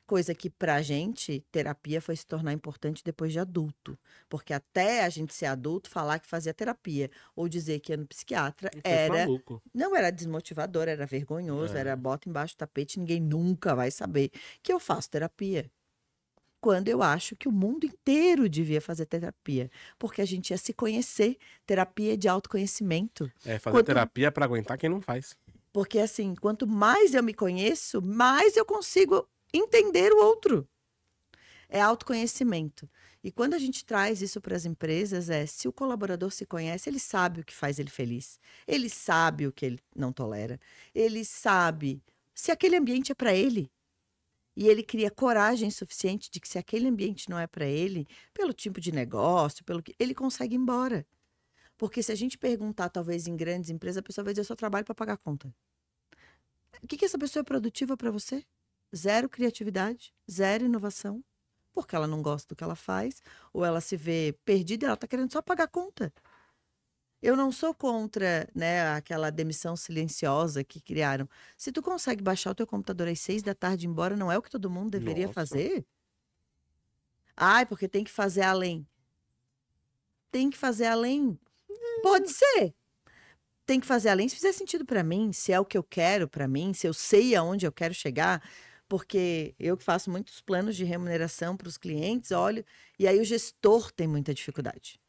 Coisa que para a gente, terapia foi se tornar importante depois de adulto. Porque até a gente ser adulto, falar que fazia terapia ou dizer que ia no psiquiatra era... Maluco. Não era desmotivador, era vergonhoso, É. era bota embaixo do tapete, ninguém nunca vai saber que eu faço terapia. Quando eu acho que o mundo inteiro devia fazer terapia. Porque a gente ia se conhecer. Terapia de autoconhecimento. É, fazer terapia para aguentar quem não faz. Porque, assim, quanto mais eu me conheço, mais eu consigo entender o outro. É autoconhecimento. E quando a gente traz isso para as empresas, se o colaborador se conhece, ele sabe o que faz ele feliz. Ele sabe o que ele não tolera. Ele sabe se aquele ambiente é para ele. E ele cria coragem suficiente de que se aquele ambiente não é para ele, pelo tipo de negócio, pelo que ele consegue ir embora. Porque se a gente perguntar, talvez em grandes empresas, a pessoa vai dizer: eu só trabalho para pagar a conta. O que essa pessoa é produtiva para você? Zero criatividade, zero inovação. Porque ela não gosta do que ela faz, ou ela se vê perdida e ela está querendo só pagar a conta. Eu não sou contra, né, aquela demissão silenciosa que criaram. Se tu consegue baixar o teu computador às 6 da tarde e ir embora, não é o que todo mundo deveria Nossa. fazer? Ai, porque tem que fazer além. Tem que fazer além. Pode ser. Tem que fazer além se fizer sentido para mim, se é o que eu quero para mim, se eu sei aonde eu quero chegar. Porque eu que faço muitos planos de remuneração para os clientes, olho, e aí o gestor tem muita dificuldade.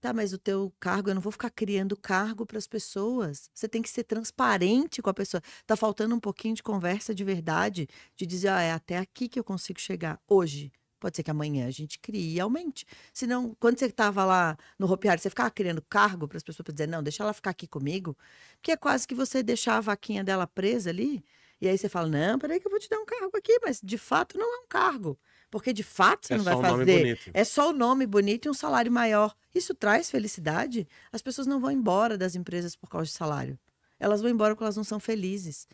Tá, mas o teu cargo, eu não vou ficar criando cargo para as pessoas. Você tem que ser transparente com a pessoa. Tá faltando um pouquinho de conversa de verdade, de dizer, é até aqui que eu consigo chegar hoje. Pode ser que amanhã a gente crie e aumente. Senão, quando você estava lá no Hopi Hari, você ficava criando cargo para as pessoas para dizer, não, deixa ela ficar aqui comigo. Porque é quase que você deixar a vaquinha dela presa ali. E aí você fala, não, peraí que eu vou te dar um cargo aqui. Mas de fato não é um cargo. Porque de fato você não vai só um nome fazer. bonito. É só o nome bonito e um salário maior. Isso traz felicidade? As pessoas não vão embora das empresas por causa de salário. Elas vão embora porque elas não são felizes.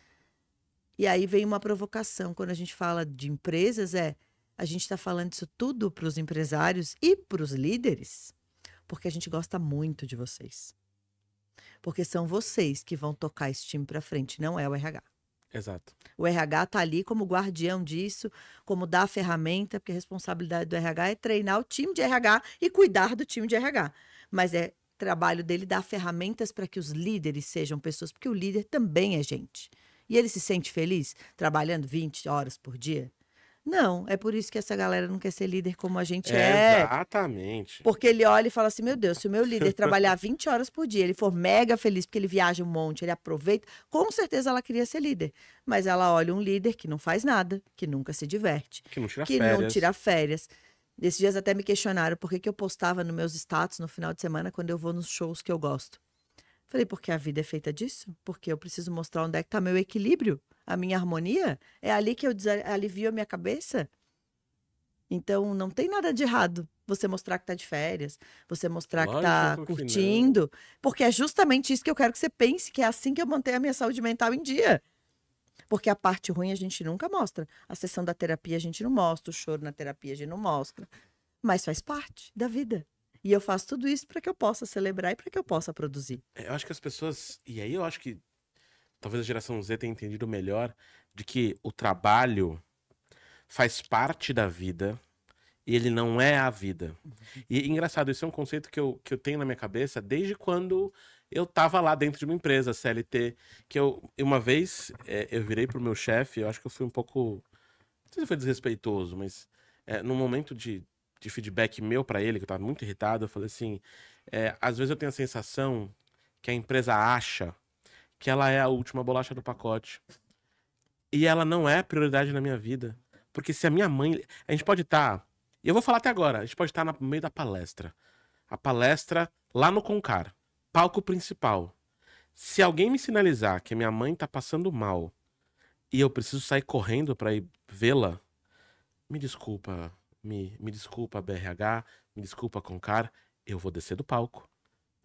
E aí vem uma provocação. Quando a gente fala de empresas, A gente está falando isso tudo para os empresários e para os líderes, porque a gente gosta muito de vocês. Porque são vocês que vão tocar esse time para frente, não é o RH. Exato. O RH está ali como guardião disso, como dar a ferramenta, porque a responsabilidade do RH é treinar o time de RH e cuidar do time de RH. Mas é trabalho dele dar ferramentas para que os líderes sejam pessoas, porque o líder também é gente. E ele se sente feliz trabalhando 20 horas por dia? Não, é por isso que essa galera não quer ser líder como a gente é. Exatamente. Porque ele olha e fala assim, meu Deus, se o meu líder trabalhar 20 horas por dia, ele for mega feliz porque ele viaja um monte, ele aproveita, com certeza ela queria ser líder. Mas ela olha um líder que não faz nada, que nunca se diverte, Que não tira que férias. não tira férias. Esses dias até me questionaram por que eu postava nos meus status no final de semana quando eu vou nos shows que eu gosto. Falei, porque a vida é feita disso? Porque eu preciso mostrar onde é que está meu equilíbrio, a minha harmonia. É ali que eu alivio a minha cabeça. Então, não tem nada de errado você mostrar que está de férias, você mostrar que está Lógico que não. curtindo, porque é justamente isso que eu quero que você pense, que é assim que eu mantenho a minha saúde mental em dia. Porque a parte ruim a gente nunca mostra. A sessão da terapia a gente não mostra, o choro na terapia a gente não mostra. Mas faz parte da vida. E eu faço tudo isso para que eu possa celebrar e para que eu possa produzir. Eu acho que as pessoas. E aí eu acho que talvez a geração Z tenha entendido melhor de que o trabalho faz parte da vida e ele não é a vida. E engraçado, isso é um conceito que eu tenho na minha cabeça desde quando eu tava lá dentro de uma empresa, CLT, que uma vez eu virei pro meu chefe, eu acho que eu fui um pouco. Não sei se foi desrespeitoso, mas num momento de feedback meu pra ele, que eu tava muito irritado, eu falei assim, às vezes eu tenho a sensação que a empresa acha que ela é a última bolacha do pacote. E ela não é prioridade na minha vida. Porque se a minha mãe... A gente pode estar... E eu vou falar até agora. A gente pode estar no meio da palestra. A palestra lá no Concar. Palco principal. Se alguém me sinalizar que a minha mãe tá passando mal e eu preciso sair correndo pra ir vê-la, me desculpa... Me desculpa, BRH, me desculpa, Concar, eu vou descer do palco.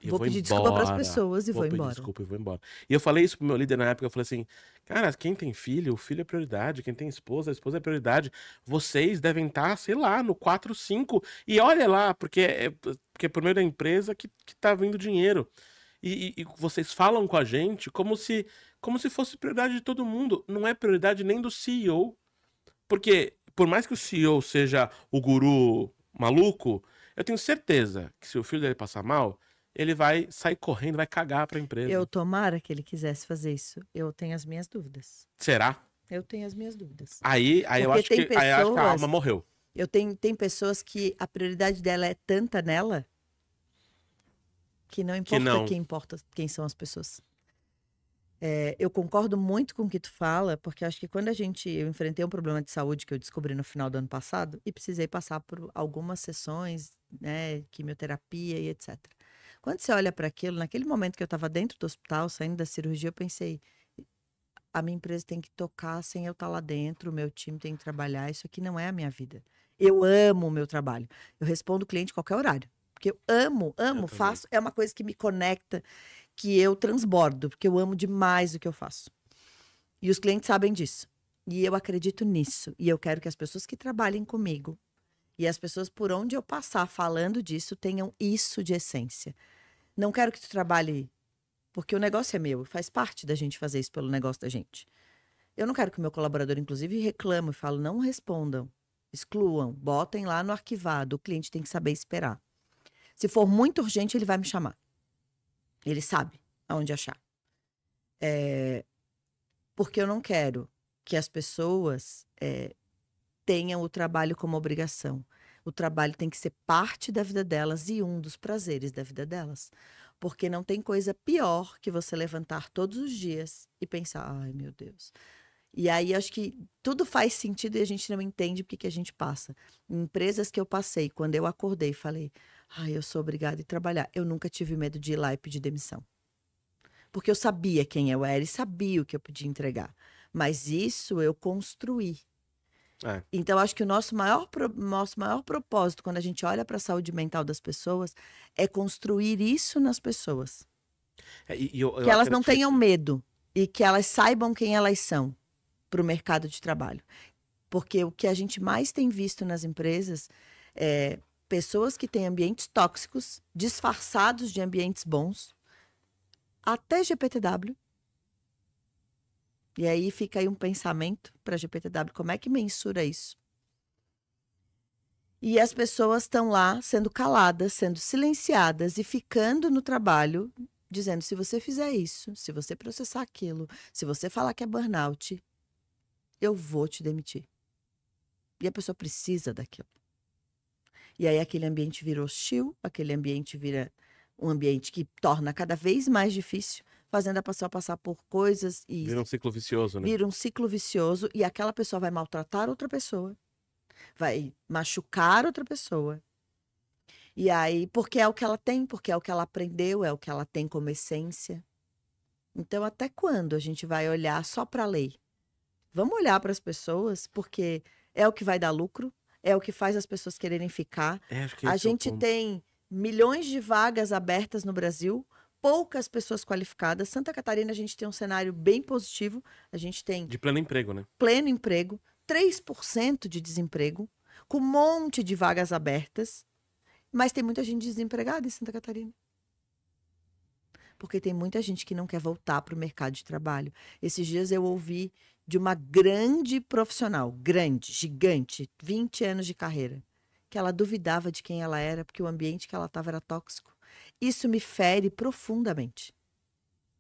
Vou pedir desculpa para as pessoas e vou pedir embora. desculpa e vou embora. E eu falei isso pro meu líder na época, eu falei assim, cara, quem tem filho, o filho é prioridade, quem tem esposa, a esposa é prioridade. Vocês devem estar, sei lá, no 4, 5, e olha lá, porque é por meio da empresa que tá vindo dinheiro. E vocês falam com a gente como se fosse prioridade de todo mundo. Não é prioridade nem do CEO. Porque, por mais que o CEO seja o guru maluco, eu tenho certeza que se o filho dele passar mal, ele vai sair correndo, vai cagar pra empresa. Eu tomara que ele quisesse fazer isso. Eu tenho as minhas dúvidas. Será? Eu tenho as minhas dúvidas. Aí eu acho que a alma morreu. Tem pessoas que a prioridade dela é tanta nela que não importa quem são as pessoas. Eu concordo muito com o que tu fala, porque acho que quando eu enfrentei um problema de saúde que eu descobri no final do ano passado e precisei passar por algumas sessões, né, quimioterapia e etc. Quando você olha para aquilo, naquele momento que eu estava dentro do hospital, saindo da cirurgia, eu pensei, a minha empresa tem que tocar sem eu estar lá dentro, o meu time tem que trabalhar, isso aqui não é a minha vida. Eu amo o meu trabalho. Eu respondo o cliente em qualquer horário, porque eu amo, faço, é uma coisa que me conecta, que eu transbordo, porque eu amo demais o que eu faço. E os clientes sabem disso. E eu acredito nisso. E eu quero que as pessoas que trabalhem comigo e as pessoas por onde eu passar falando disso tenham isso de essência. Não quero que tu trabalhe, porque o negócio é meu, faz parte da gente fazer isso pelo negócio da gente. Eu não quero que o meu colaborador, inclusive, reclame e fale, não respondam, excluam, botem lá no arquivado, o cliente tem que saber esperar. Se for muito urgente, ele vai me chamar. Ele sabe aonde achar. Porque eu não quero que as pessoas tenham o trabalho como obrigação. O trabalho tem que ser parte da vida delas e um dos prazeres da vida delas. Porque não tem coisa pior que você levantar todos os dias e pensar, ai meu Deus. E aí acho que tudo faz sentido e a gente não entende porque que a gente passa. Em empresas que eu passei, quando eu acordei e falei, ai, eu sou obrigada a trabalhar. Eu nunca tive medo de ir lá e pedir demissão. Porque eu sabia quem eu era e sabia o que eu podia entregar. Mas isso eu construí. Então, acho que o nosso maior propósito, quando a gente olha para a saúde mental das pessoas, é construir isso nas pessoas. Que elas não tenham medo e que elas saibam quem elas são para o mercado de trabalho. Porque o que a gente mais tem visto nas empresas é pessoas que têm ambientes tóxicos, disfarçados de ambientes bons, até GPTW. E aí fica aí um pensamento para GPTW, como é que mensura isso? E as pessoas estão lá sendo caladas, sendo silenciadas e ficando no trabalho, dizendo, se você fizer isso, se você processar aquilo, se você falar que é burnout, eu vou te demitir. E a pessoa precisa daquilo. E aí aquele ambiente vira hostil, aquele ambiente vira um ambiente que torna cada vez mais difícil, fazendo a pessoa passar por coisas e Vira um ciclo vicioso, né? vira um ciclo vicioso e aquela pessoa vai maltratar outra pessoa, vai machucar outra pessoa. E aí, porque é o que ela tem, porque é o que ela aprendeu, é o que ela tem como essência. Então, até quando a gente vai olhar só para a lei? Vamos olhar para as pessoas, porque é o que vai dar lucro, é o que faz as pessoas quererem ficar. Acho que A esse é o gente ponto. tem milhões de vagas abertas no Brasil, poucas pessoas qualificadas. Santa Catarina, a gente tem um cenário bem positivo. A gente tem De pleno emprego, né? pleno emprego, 3% de desemprego, com um monte de vagas abertas, mas tem muita gente desempregada em Santa Catarina. Porque tem muita gente que não quer voltar para o mercado de trabalho. Esses dias eu ouvi de uma grande profissional, grande, gigante, 20 anos de carreira, que ela duvidava de quem ela era, porque o ambiente que ela estava era tóxico. Isso me fere profundamente.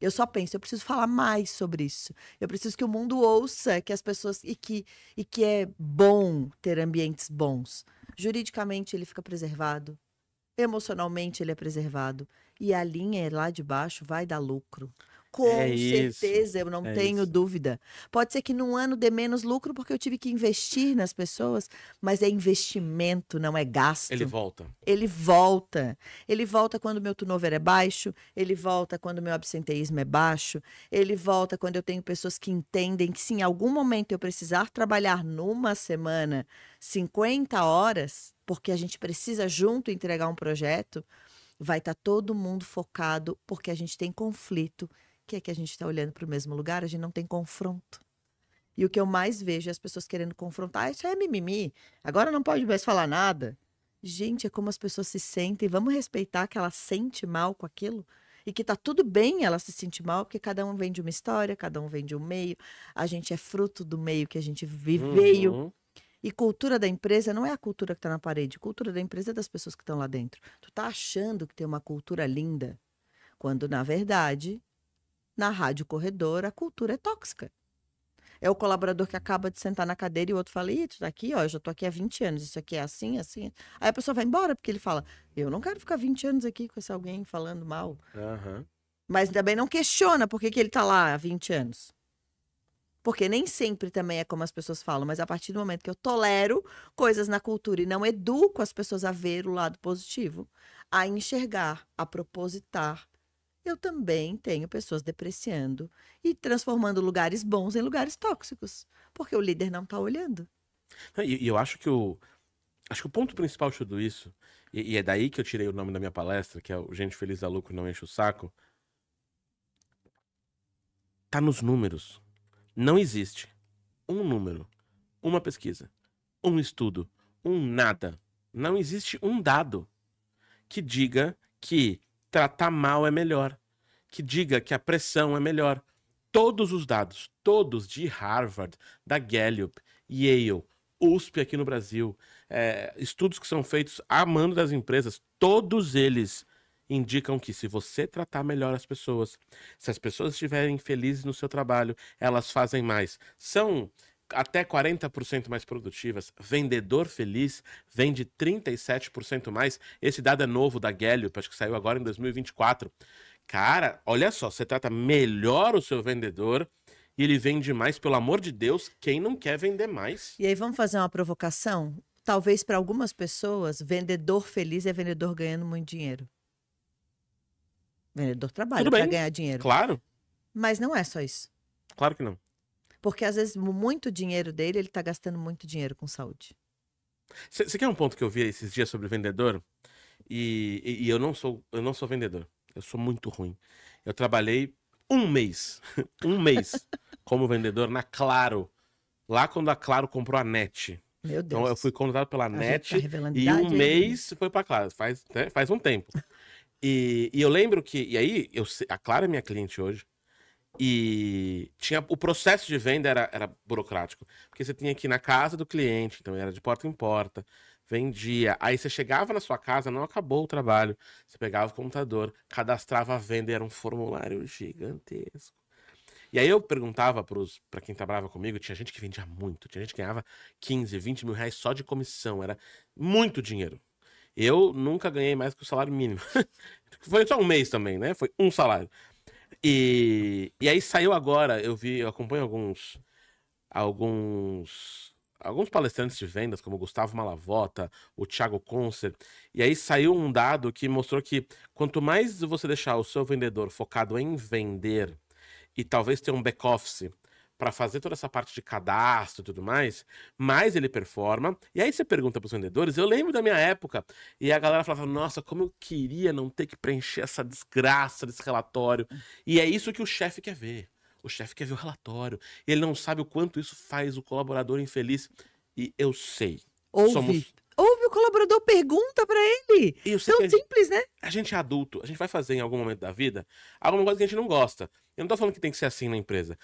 Eu só penso, eu preciso falar mais sobre isso. Eu preciso que o mundo ouça que as pessoas e que é bom ter ambientes bons. Juridicamente ele fica preservado, emocionalmente ele é preservado e a linha lá de baixo vai dar lucro. Com É isso, certeza, eu não é tenho isso. dúvida. Pode ser que num ano dê menos lucro porque eu tive que investir nas pessoas, mas é investimento, não é gasto. Ele volta. Ele volta. Ele volta quando o meu turnover é baixo, ele volta quando o meu absenteísmo é baixo, ele volta quando eu tenho pessoas que entendem que se em algum momento eu precisar trabalhar numa semana 50 horas, porque a gente precisa junto entregar um projeto, vai estar todo mundo focado, porque a gente tem conflito, que é que a gente está olhando para o mesmo lugar, a gente não tem confronto. E o que eu mais vejo é as pessoas querendo confrontar, isso é mimimi, agora não pode mais falar nada. Gente, é como as pessoas se sentem. Vamos respeitar que ela sente mal com aquilo e que tá tudo bem ela se sentir mal, porque cada um vem de uma história, cada um vem de um meio. A gente é fruto do meio que a gente veio. Uhum. E cultura da empresa não é a cultura que tá na parede. Cultura da empresa é das pessoas que estão lá dentro. Tu tá achando que tem uma cultura linda, quando na verdade, na rádio corredor, a cultura é tóxica. É o colaborador que acaba de sentar na cadeira e o outro fala, ih, tu tá aqui, ó, eu já tô aqui há 20 anos, isso aqui é assim, assim. Aí a pessoa vai embora, porque ele fala, eu não quero ficar 20 anos aqui com esse alguém falando mal. Aham. Mas também não questiona por que que ele tá lá há 20 anos. Porque nem sempre também é como as pessoas falam, mas a partir do momento que eu tolero coisas na cultura e não educo as pessoas a ver o lado positivo, a enxergar, a propositar, eu também tenho pessoas depreciando e transformando lugares bons em lugares tóxicos, porque o líder não está olhando. E eu acho que o ponto principal de tudo isso, e é daí que eu tirei o nome da minha palestra, que é o Gente Feliz dá Lucro, não enche o saco, tá nos números. Não existe um número, uma pesquisa, um estudo, um nada. Não existe um dado que diga que tratar mal é melhor, que diga que a pressão é melhor. Todos os dados, todos de Harvard, da Gallup, Yale, USP aqui no Brasil, estudos que são feitos a mando das empresas, todos eles indicam que se você tratar melhor as pessoas, se as pessoas estiverem felizes no seu trabalho, elas fazem mais. São até 40% mais produtivas. Vendedor feliz vende 37% mais. Esse dado é novo da Gallup, acho que saiu agora em 2024. Cara, olha só, você trata melhor o seu vendedor e ele vende mais, pelo amor de Deus, quem não quer vender mais? E aí vamos fazer uma provocação? Talvez para algumas pessoas, vendedor feliz é vendedor ganhando muito dinheiro. Vendedor trabalha Tudo para bem, ganhar dinheiro. claro, Mas não é só isso. claro que não. Porque às vezes muito dinheiro dele, ele está gastando muito dinheiro com saúde. Você quer um ponto que eu vi esses dias sobre vendedor? E eu não sou vendedor. Eu sou muito ruim. Eu trabalhei um mês como vendedor na Claro, lá quando a Claro comprou a NET. Meu Deus. Então eu fui contratado pela A gente NET tá revelando e idade um aí, mês foi pra Claro. Faz um tempo. E eu lembro que... E aí, a Claro é minha cliente hoje. E tinha o processo de venda era burocrático. Porque você tinha que ir na casa do cliente, então era de porta em porta, vendia. Aí você chegava na sua casa, não acabou o trabalho. Você pegava o computador, cadastrava a venda e era um formulário gigantesco. E aí eu perguntava pra quem trabalhava comigo, tinha gente que vendia muito, tinha gente que ganhava 15, 20 mil reais só de comissão, era muito dinheiro. Eu nunca ganhei mais que o salário mínimo. Foi só um mês também, né? Foi um salário. E aí saiu agora, eu acompanho alguns palestrantes de vendas, como o Gustavo Malavota, o Thiago Concer, e aí saiu um dado que mostrou que quanto mais você deixar o seu vendedor focado em vender e talvez ter um back-office para fazer toda essa parte de cadastro e tudo mais ele performa. E aí você pergunta para os vendedores, eu lembro da minha época, e a galera falava, nossa, como eu queria não ter que preencher essa desgraça desse relatório. E é isso que o chefe quer ver. O chefe quer ver o relatório. E ele não sabe o quanto isso faz o colaborador infeliz. E eu sei. Ouve o colaborador, pergunta pra ele. E eu sei Tão simples, né? a gente é adulto, a gente vai fazer em algum momento da vida alguma coisa que a gente não gosta. Eu não tô falando que tem que ser assim na empresa.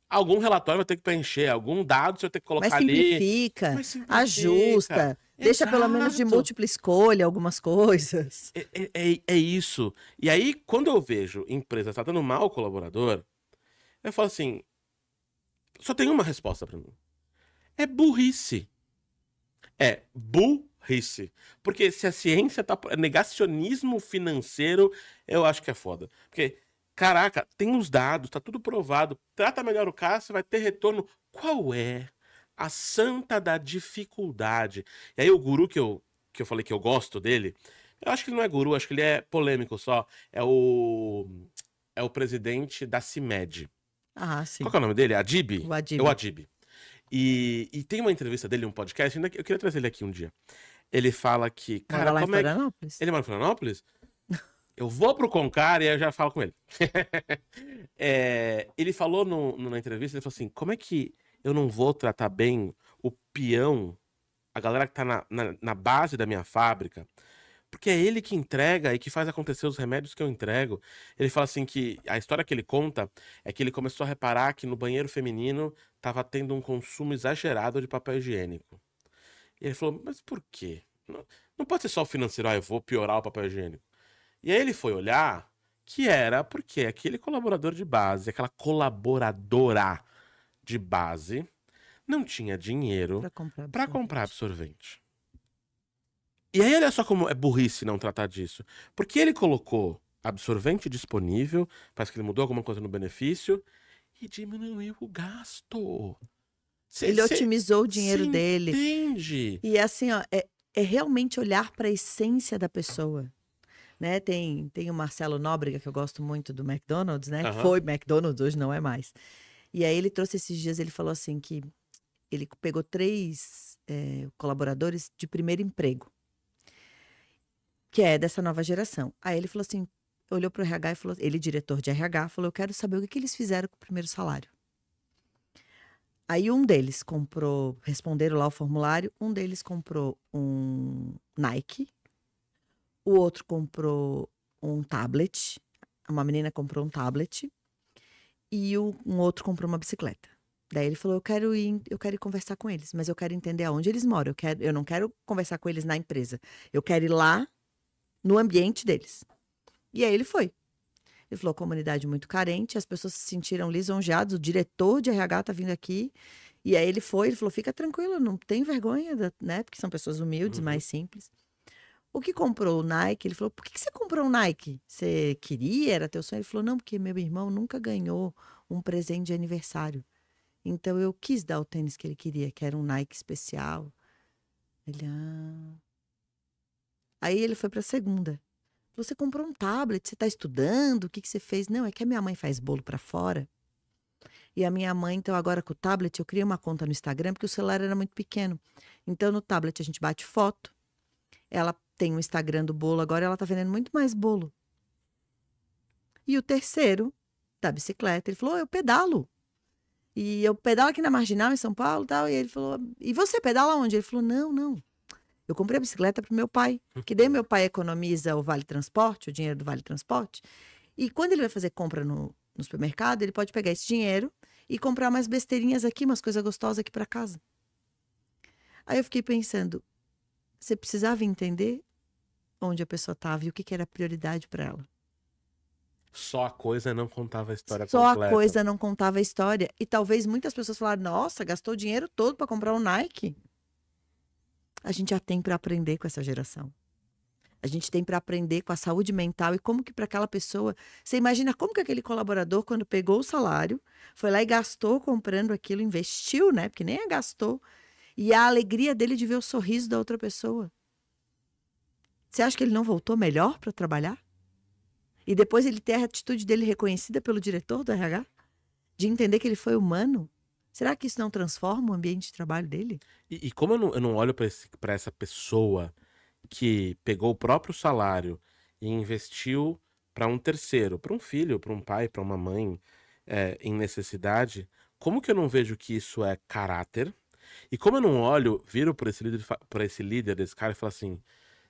Algum relatório vai ter que preencher, algum dado você vai ter que colocar Mas ali. simplifica, ajusta, deixa pelo menos de Exato. múltipla escolha algumas coisas. É isso. E aí, quando eu vejo empresa tratando mal o colaborador, eu falo assim, só tem uma resposta pra mim. É burrice. É burrice. Porque se a ciência tá... Negacionismo financeiro, eu acho que é foda. Porque, caraca, tem os dados, tá tudo provado. Trata melhor o caso, você vai ter retorno. Qual é a santa da dificuldade? E aí o guru que eu falei que eu gosto dele, eu acho que ele não é guru, acho que ele é polêmico só. É o presidente da CIMED. Ah, sim. Qual que é o nome dele? Adib? O Adib. É o Adib. E tem uma entrevista dele, um podcast, eu queria trazer ele aqui um dia. Ele fala que, Mora cara, lá em como é que... Florianópolis? Ele mora em Florianópolis? Eu vou pro Concar e aí eu já falo com ele. Ele falou na entrevista, ele falou assim, como é que eu não vou tratar bem o peão, a galera que tá na base da minha fábrica, porque é ele que entrega e que faz acontecer os remédios que eu entrego. Ele fala assim que a história que ele conta é que ele começou a reparar que no banheiro feminino tava tendo um consumo exagerado de papel higiênico. E ele falou, mas por quê? Não pode ser só o financeiro, eu vou piorar o papel higiênico. E aí ele foi olhar que era porque aquele colaborador de base, aquela colaboradora de base, não tinha dinheiro para comprar absorvente. E aí olha só como é burrice não tratar disso. Porque ele colocou absorvente disponível, parece que ele mudou alguma coisa no benefício, e diminuiu o gasto. Ele otimizou o dinheiro Cê dele. Entende? E assim, ó, é realmente olhar para a essência da pessoa. Né? Tem o Marcelo Nóbrega, que eu gosto muito do McDonald's, né? Aham. Foi McDonald's, hoje não é mais. E aí ele trouxe esses dias, ele falou assim que ele pegou 3 colaboradores de primeiro emprego, que é dessa nova geração. Aí ele falou assim, olhou pro RH e falou, ele diretor de RH, falou, eu quero saber o que eles fizeram com o primeiro salário. Aí um deles comprou, responderam lá o formulário, um deles comprou um Nike, o outro comprou um tablet, uma menina comprou um tablet e um outro comprou uma bicicleta. Daí ele falou, eu quero ir conversar com eles, mas eu quero entender aonde eles moram. Eu não quero conversar com eles na empresa. Eu quero ir lá no ambiente deles. E aí ele foi. Ele falou, comunidade muito carente, as pessoas se sentiram lisonjeadas, o diretor de RH tá vindo aqui. E aí ele falou, fica tranquilo, não tem vergonha, né? Porque são pessoas humildes, mais simples. O que comprou o Nike, ele falou, por que você comprou um Nike? Você queria, era teu sonho? Ele falou, não, porque meu irmão nunca ganhou um presente de aniversário. Então eu quis dar o tênis que ele queria, que era um Nike especial. Ele, Aí ele foi pra segunda. Você comprou um tablet, você tá estudando, o que você fez? Não, é que a minha mãe faz bolo pra fora. E a minha mãe, então agora com o tablet, eu criei uma conta no Instagram, porque o celular era muito pequeno. Então no tablet a gente bate foto, ela tem o Instagram do bolo, agora ela tá vendendo muito mais bolo. E o terceiro, da bicicleta, ele falou, eu pedalo. E eu pedalo aqui na Marginal, em São Paulo, tal. E ele falou, e você pedala onde? Ele falou, não. Eu comprei a bicicleta pro meu pai, que daí meu pai economiza o Vale Transporte, o dinheiro do Vale Transporte. E quando ele vai fazer compra no supermercado, ele pode pegar esse dinheiro e comprar umas besteirinhas aqui, umas coisas gostosas aqui para casa. Aí eu fiquei pensando, você precisava entender onde a pessoa estava e o que era prioridade para ela. Só a coisa não contava a história Só completa. a coisa não contava a história. E talvez muitas pessoas falaram, nossa, gastou o dinheiro todo para comprar um Nike. A gente já tem para aprender com essa geração. A gente tem para aprender com a saúde mental e como que para aquela pessoa... Você imagina como que aquele colaborador, quando pegou o salário, foi lá e gastou comprando aquilo, investiu, né? Porque nem gastou. E a alegria dele de ver o sorriso da outra pessoa. Você acha que ele não voltou melhor para trabalhar? E depois ele ter a atitude dele reconhecida pelo diretor do RH? De entender que ele foi humano? Será que isso não transforma o ambiente de trabalho dele? E como eu não olho pra essa pessoa que pegou o próprio salário e investiu para um terceiro, para um filho, para um pai, para uma mãe em necessidade, como que eu não vejo que isso é caráter? E como eu não olho, viro para esse líder desse cara e falo assim,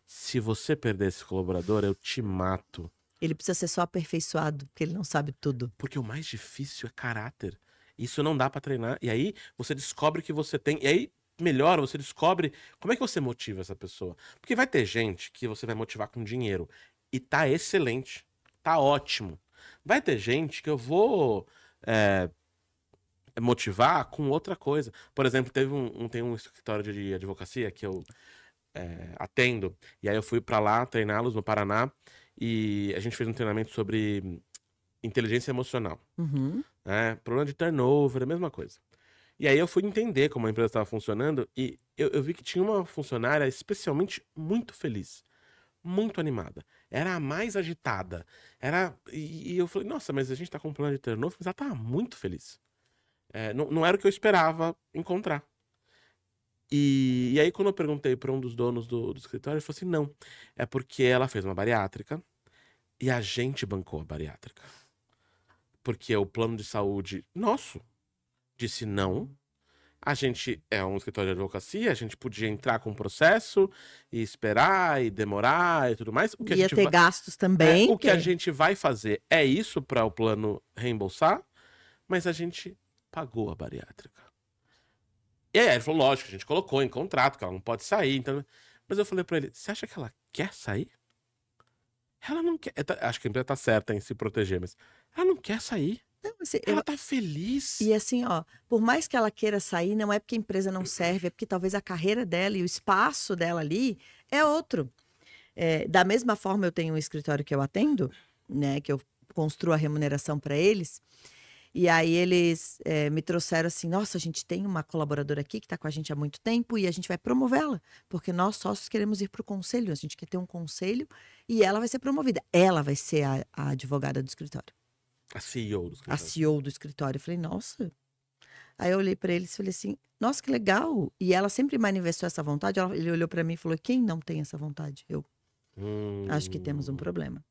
se você perder esse colaborador, eu te mato. Ele precisa ser só aperfeiçoado, porque ele não sabe tudo. Porque o mais difícil é caráter. Isso não dá pra treinar. E aí você descobre que você tem. E aí melhora, você descobre como é que você motiva essa pessoa. Porque vai ter gente que você vai motivar com dinheiro. E tá excelente. Tá ótimo. Vai ter gente que eu vou motivar com outra coisa. Por exemplo, tem um escritório de advocacia que eu atendo. E aí eu fui pra lá treiná-los no Paraná. E a gente fez um treinamento sobre inteligência emocional. Uhum. Problema de turnover, a mesma coisa. E aí eu fui entender como a empresa estava funcionando e eu vi que tinha uma funcionária especialmente muito feliz, muito animada. Era a mais agitada. E eu falei, nossa, mas a gente tá com um problema de turnover, mas ela tá muito feliz. Não era o que eu esperava encontrar. E aí quando eu perguntei para um dos donos do escritório, ele falou assim, não, é porque ela fez uma bariátrica e a gente bancou a bariátrica. Porque o plano de saúde nosso disse não. A gente é um escritório de advocacia, a gente podia entrar com um processo e esperar e demorar e tudo mais. O que Ia ter gastos também. O que a gente vai fazer é isso para o plano reembolsar, mas a gente pagou a bariátrica. E aí ele falou, lógico, a gente colocou em contrato que ela não pode sair. Então... Mas eu falei para ele, você acha que ela quer sair? Ela não quer. Acho que a empresa tá certa em se proteger, mas ela não quer sair. Não, assim, Ela tá feliz. E assim, ó, por mais que ela queira sair, não é porque a empresa não serve, é porque talvez a carreira dela e o espaço dela ali é outro. Da mesma forma, eu tenho um escritório que eu atendo, né, que eu construo a remuneração para eles. E aí eles me trouxeram assim, nossa, a gente tem uma colaboradora aqui que está com a gente há muito tempo e a gente vai promovê-la, porque nós sócios queremos ir para o conselho, a gente quer ter um conselho e ela vai ser promovida. Ela vai ser a advogada do escritório. A CEO do escritório. A CEO do escritório. Eu falei, nossa. Aí eu olhei para eles e falei assim, nossa, que legal. E ela sempre manifestou essa vontade. Ele olhou para mim e falou, quem não tem essa vontade? Eu acho que temos um problema.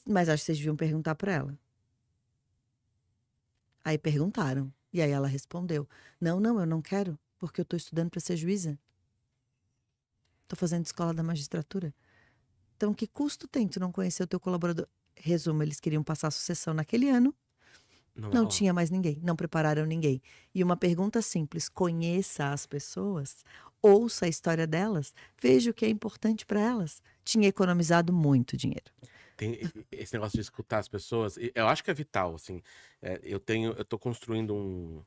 Mas acho que vocês deviam perguntar para ela. Aí perguntaram. E aí ela respondeu, não, eu não quero, porque eu estou estudando para ser juíza. Estou fazendo escola da magistratura. Então, que custo tem tu não conhecer o teu colaborador? Resumo, eles queriam passar a sucessão naquele ano. Não tinha mais ninguém, não prepararam ninguém. E uma pergunta simples, conheça as pessoas, ouça a história delas, veja o que é importante para elas. Tinha economizado muito dinheiro. Tem esse negócio de escutar as pessoas, eu acho que é vital, assim. Eu tô construindo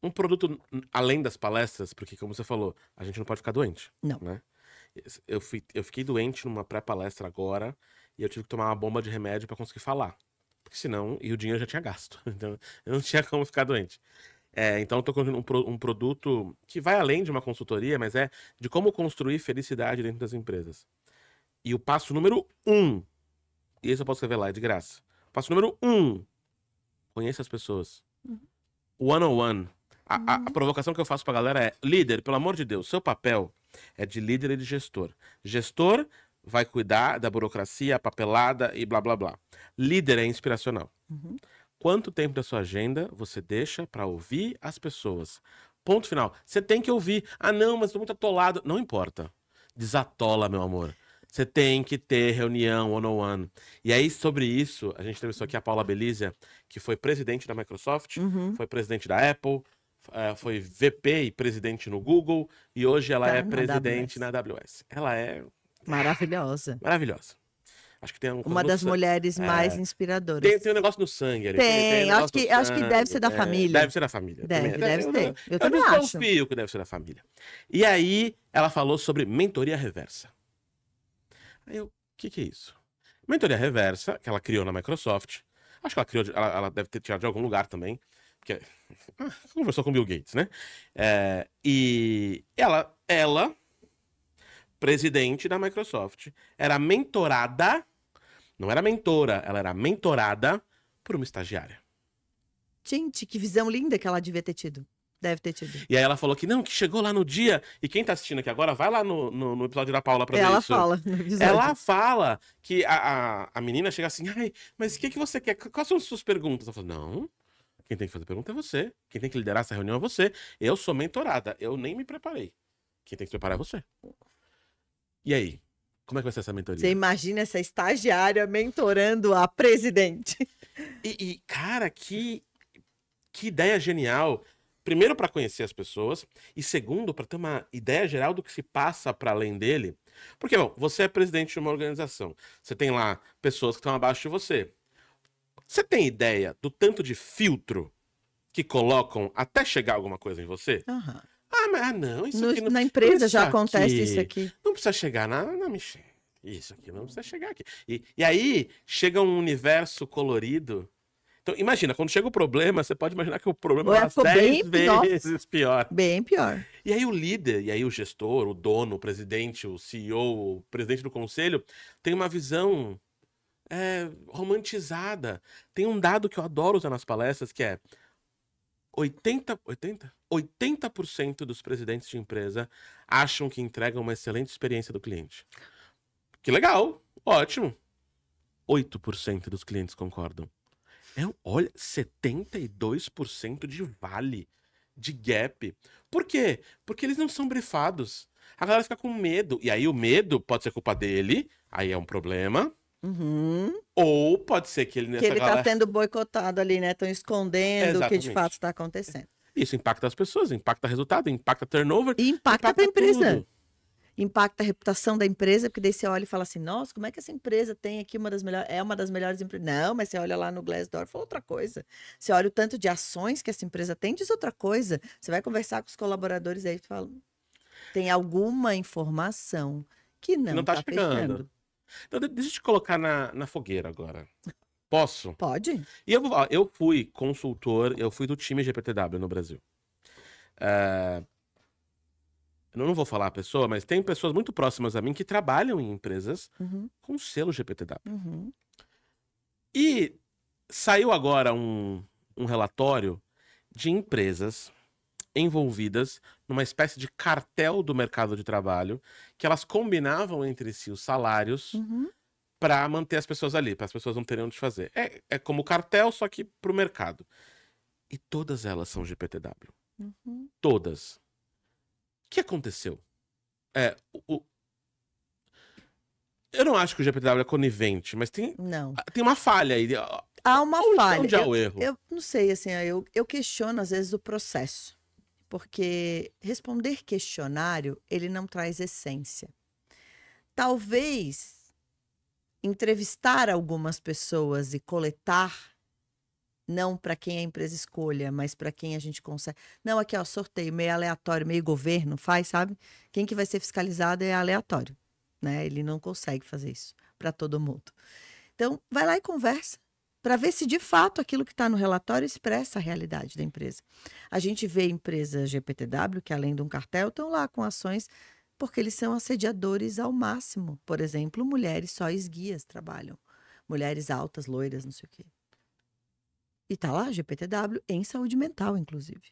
um produto além das palestras, porque como você falou, a gente não pode ficar doente. Não. Né? Eu fiquei doente numa pré-palestra agora, e eu tive que tomar uma bomba de remédio para conseguir falar. Porque senão, e o dinheiro já tinha gasto. Então, eu não tinha como ficar doente. Então, eu tô construindo um produto que vai além de uma consultoria, mas é de como construir felicidade dentro das empresas. E o passo número 1, e esse eu posso escrever lá, é de graça. Passo número 1, conheça as pessoas. One-on-one. A provocação que eu faço pra galera é, líder, pelo amor de Deus, seu papel é de líder e de gestor. Gestor vai cuidar da burocracia, a papelada e blá, blá, blá. Líder é inspiracional. quanto tempo da sua agenda você deixa pra ouvir as pessoas. Ponto final. Você tem que ouvir. Ah, não, mas tô muito atolado. Não importa. Desatola, meu amor. Você tem que ter reunião one-on-one. E aí, sobre isso, a gente entrevistou aqui a Paula Belízia, que foi presidente da Microsoft, foi presidente da Apple, foi VP e presidente no Google, e hoje ela é na presidente AWS. na AWS. Ela é Maravilhosa. maravilhosa. Acho que tem uma Uma coisa no das sangue. mulheres mais inspiradoras. Tem um negócio no sangue ali. Tem, um negócio acho que- no acho que deve ser da sangue. família. Deve ser da família. Deve ser. Eu Eu também acho. desconfio que deve ser da família. E aí, ela falou sobre mentoria reversa. Aí eu, o que é isso? Mentoria reversa, que ela criou na Microsoft. Acho que ela criou, ela deve ter tirado de algum lugar também. Porque conversou com o Bill Gates, né? E ela, presidente da Microsoft, era mentorada, não era mentora, ela era mentorada por uma estagiária. Gente, que visão linda que ela devia ter tido. Deve ter tido. E aí ela falou que não, que chegou lá no dia. E quem tá assistindo aqui agora, vai lá no episódio da Paula pra ver Ela isso. fala no episódio. Ela fala que a menina chega assim, ai, mas o que você quer? Quais são as suas perguntas? Ela fala, não, quem tem que fazer pergunta é você. Quem tem que liderar essa reunião é você. Eu sou mentorada, eu nem me preparei. Quem tem que se preparar é você. E aí? Como é que vai ser essa mentoria? Você imagina essa estagiária mentorando a presidente. E cara, que ideia genial. Primeiro, para conhecer as pessoas. E segundo, para ter uma ideia geral do que se passa para além dele. Porque, bom, você é presidente de uma organização. Você tem lá pessoas que estão abaixo de você. Você tem ideia do tanto de filtro que colocam até chegar alguma coisa em você? Aham. Ah, mas não, isso aqui não... Na empresa já isso acontece aqui isso aqui. Não precisa chegar na Michelle. Isso aqui não precisa chegar aqui. E aí, chega um universo colorido. Então, imagina, quando chega o problema, você pode imaginar que o problema é Ficou 10 bem vezes pior. Bem pior. E aí o líder, e aí o gestor, o dono, o presidente, o CEO, o presidente do conselho, tem uma visão romantizada. Tem um dado que eu adoro usar nas palestras, que é 80% dos presidentes de empresa acham que entregam uma excelente experiência do cliente. Que legal, ótimo. 8% dos clientes concordam. Olha, 72% de vale, de gap. Por quê? Porque eles não são brifados. A galera fica com medo. E aí o medo pode ser culpa dele, aí é um problema. Uhum. Ou pode ser que ele... Que ele tá sendo boicotado ali, né? Estão escondendo o que de Exatamente. fato está acontecendo. Isso impacta as pessoas, impacta resultado, impacta turnover. E impacta para a empresa. tudo. Impacta a reputação da empresa, porque daí você olha e fala assim, nossa, como é que essa empresa tem aqui uma das melhores empresas? Não, mas você olha lá no Glassdoor, fala outra coisa. Você olha o tanto de ações que essa empresa tem, diz outra coisa. Você vai conversar com os colaboradores aí e fala, tem alguma informação que não tá tá chegando. fechando. Então, deixa eu te colocar na fogueira agora. Posso? Pode? E eu fui consultor, eu fui do time GPTW no Brasil. Eu não vou falar a pessoa, mas tem pessoas muito próximas a mim que trabalham em empresas Uhum, com selo GPTW. uhum. E saiu agora um relatório de empresas envolvidas numa espécie de cartel do mercado de trabalho, que elas combinavam entre si os salários Uhum. para manter as pessoas ali, para as pessoas não terem onde fazer. É como cartel, só que para o mercado. E todas elas são GPTW. Uhum. Todas. O que aconteceu? Eu não acho que o GPTW é conivente, mas tem Não. uma falha aí. Há uma falha. Onde há o erro? Eu não sei, assim, eu questiono às vezes o processo. Porque responder questionário, ele não traz essência. Talvez entrevistar algumas pessoas e coletar, não para quem a empresa escolha, mas para quem a gente consegue. Não, aqui, ó, sorteio, meio aleatório, meio governo, faz, sabe? Quem que vai ser fiscalizado é aleatório, né? Ele não consegue fazer isso para todo mundo. Então, vai lá e conversa, para ver se de fato aquilo que está no relatório expressa a realidade da empresa. A gente vê empresas GPTW que, além de um cartel, estão lá com ações porque eles são assediadores ao máximo. Por exemplo, mulheres só esguias trabalham. Mulheres altas, loiras, não sei o quê. E tá lá GPTW em saúde mental, inclusive.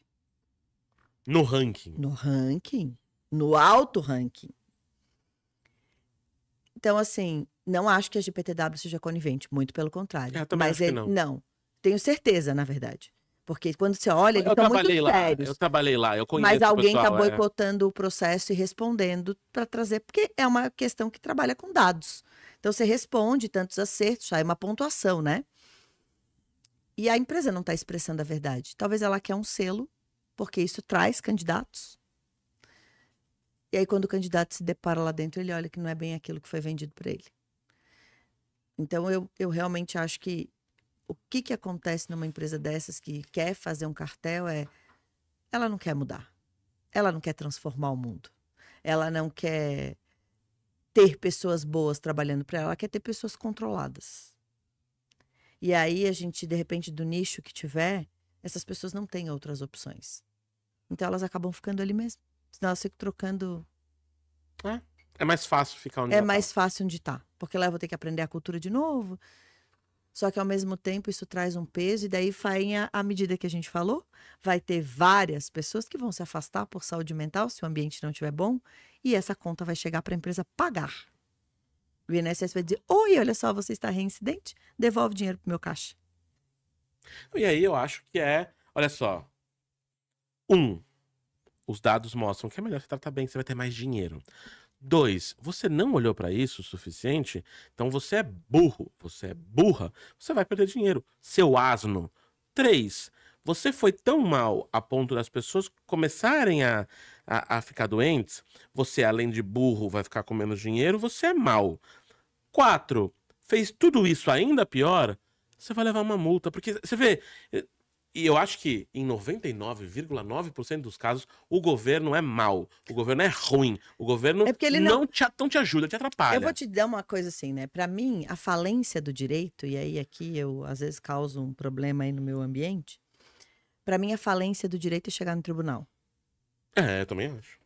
No ranking. No ranking. No alto ranking. Então, assim, não acho que a GPTW seja conivente, muito pelo contrário. Eu também Mas acho que não. não. tenho certeza, na verdade. Porque quando você olha, eles são muito sérios. Eu trabalhei lá, eu conheço Mas o alguém está pessoal, boicotando o processo e respondendo para trazer, porque é uma questão que trabalha com dados. Então você responde tantos acertos, sai uma pontuação, né? E a empresa não está expressando a verdade. Talvez ela quer um selo, porque isso traz candidatos. E aí, quando o candidato se depara lá dentro, ele olha que não é bem aquilo que foi vendido para ele. Então, eu realmente acho que o que acontece numa empresa dessas que quer fazer um cartel é... Ela não quer mudar. Ela não quer transformar o mundo. Ela não quer ter pessoas boas trabalhando para ela. Ela quer ter pessoas controladas. E aí, a gente, de repente, do nicho que tiver, essas pessoas não têm outras opções. Então, elas acabam ficando ali mesmo. Senão elas ficam trocando... É mais fácil ficar onde É ela mais fácil onde tá. Porque lá eu vou ter que aprender a cultura de novo. Só que, ao mesmo tempo, isso traz um peso. E daí, fainha, à medida que a gente falou, vai ter várias pessoas que vão se afastar por saúde mental, se o ambiente não estiver bom. E essa conta vai chegar para a empresa pagar. O INSS vai dizer, oi, olha só, você está reincidente, devolve dinheiro pro meu caixa. E aí eu acho que olha só, os dados mostram que é melhor você tratar bem, você vai ter mais dinheiro. 2, você não olhou para isso o suficiente, então você é burro, você é burra, você vai perder dinheiro, seu asno. 3, você foi tão mal a ponto das pessoas começarem a ficar doentes, você além de burro vai ficar com menos dinheiro, você é mal. 4, fez tudo isso ainda pior, você vai levar uma multa, porque você vê... E eu acho que em 99,9% dos casos o governo é mau, o governo é ruim, o governo porque ele não te ajuda, te atrapalha. Eu vou te dar uma coisa assim, né? Para mim, a falência do direito, e aí aqui eu às vezes causo um problema aí no meu ambiente, para mim a falência do direito é chegar no tribunal. Eu também acho.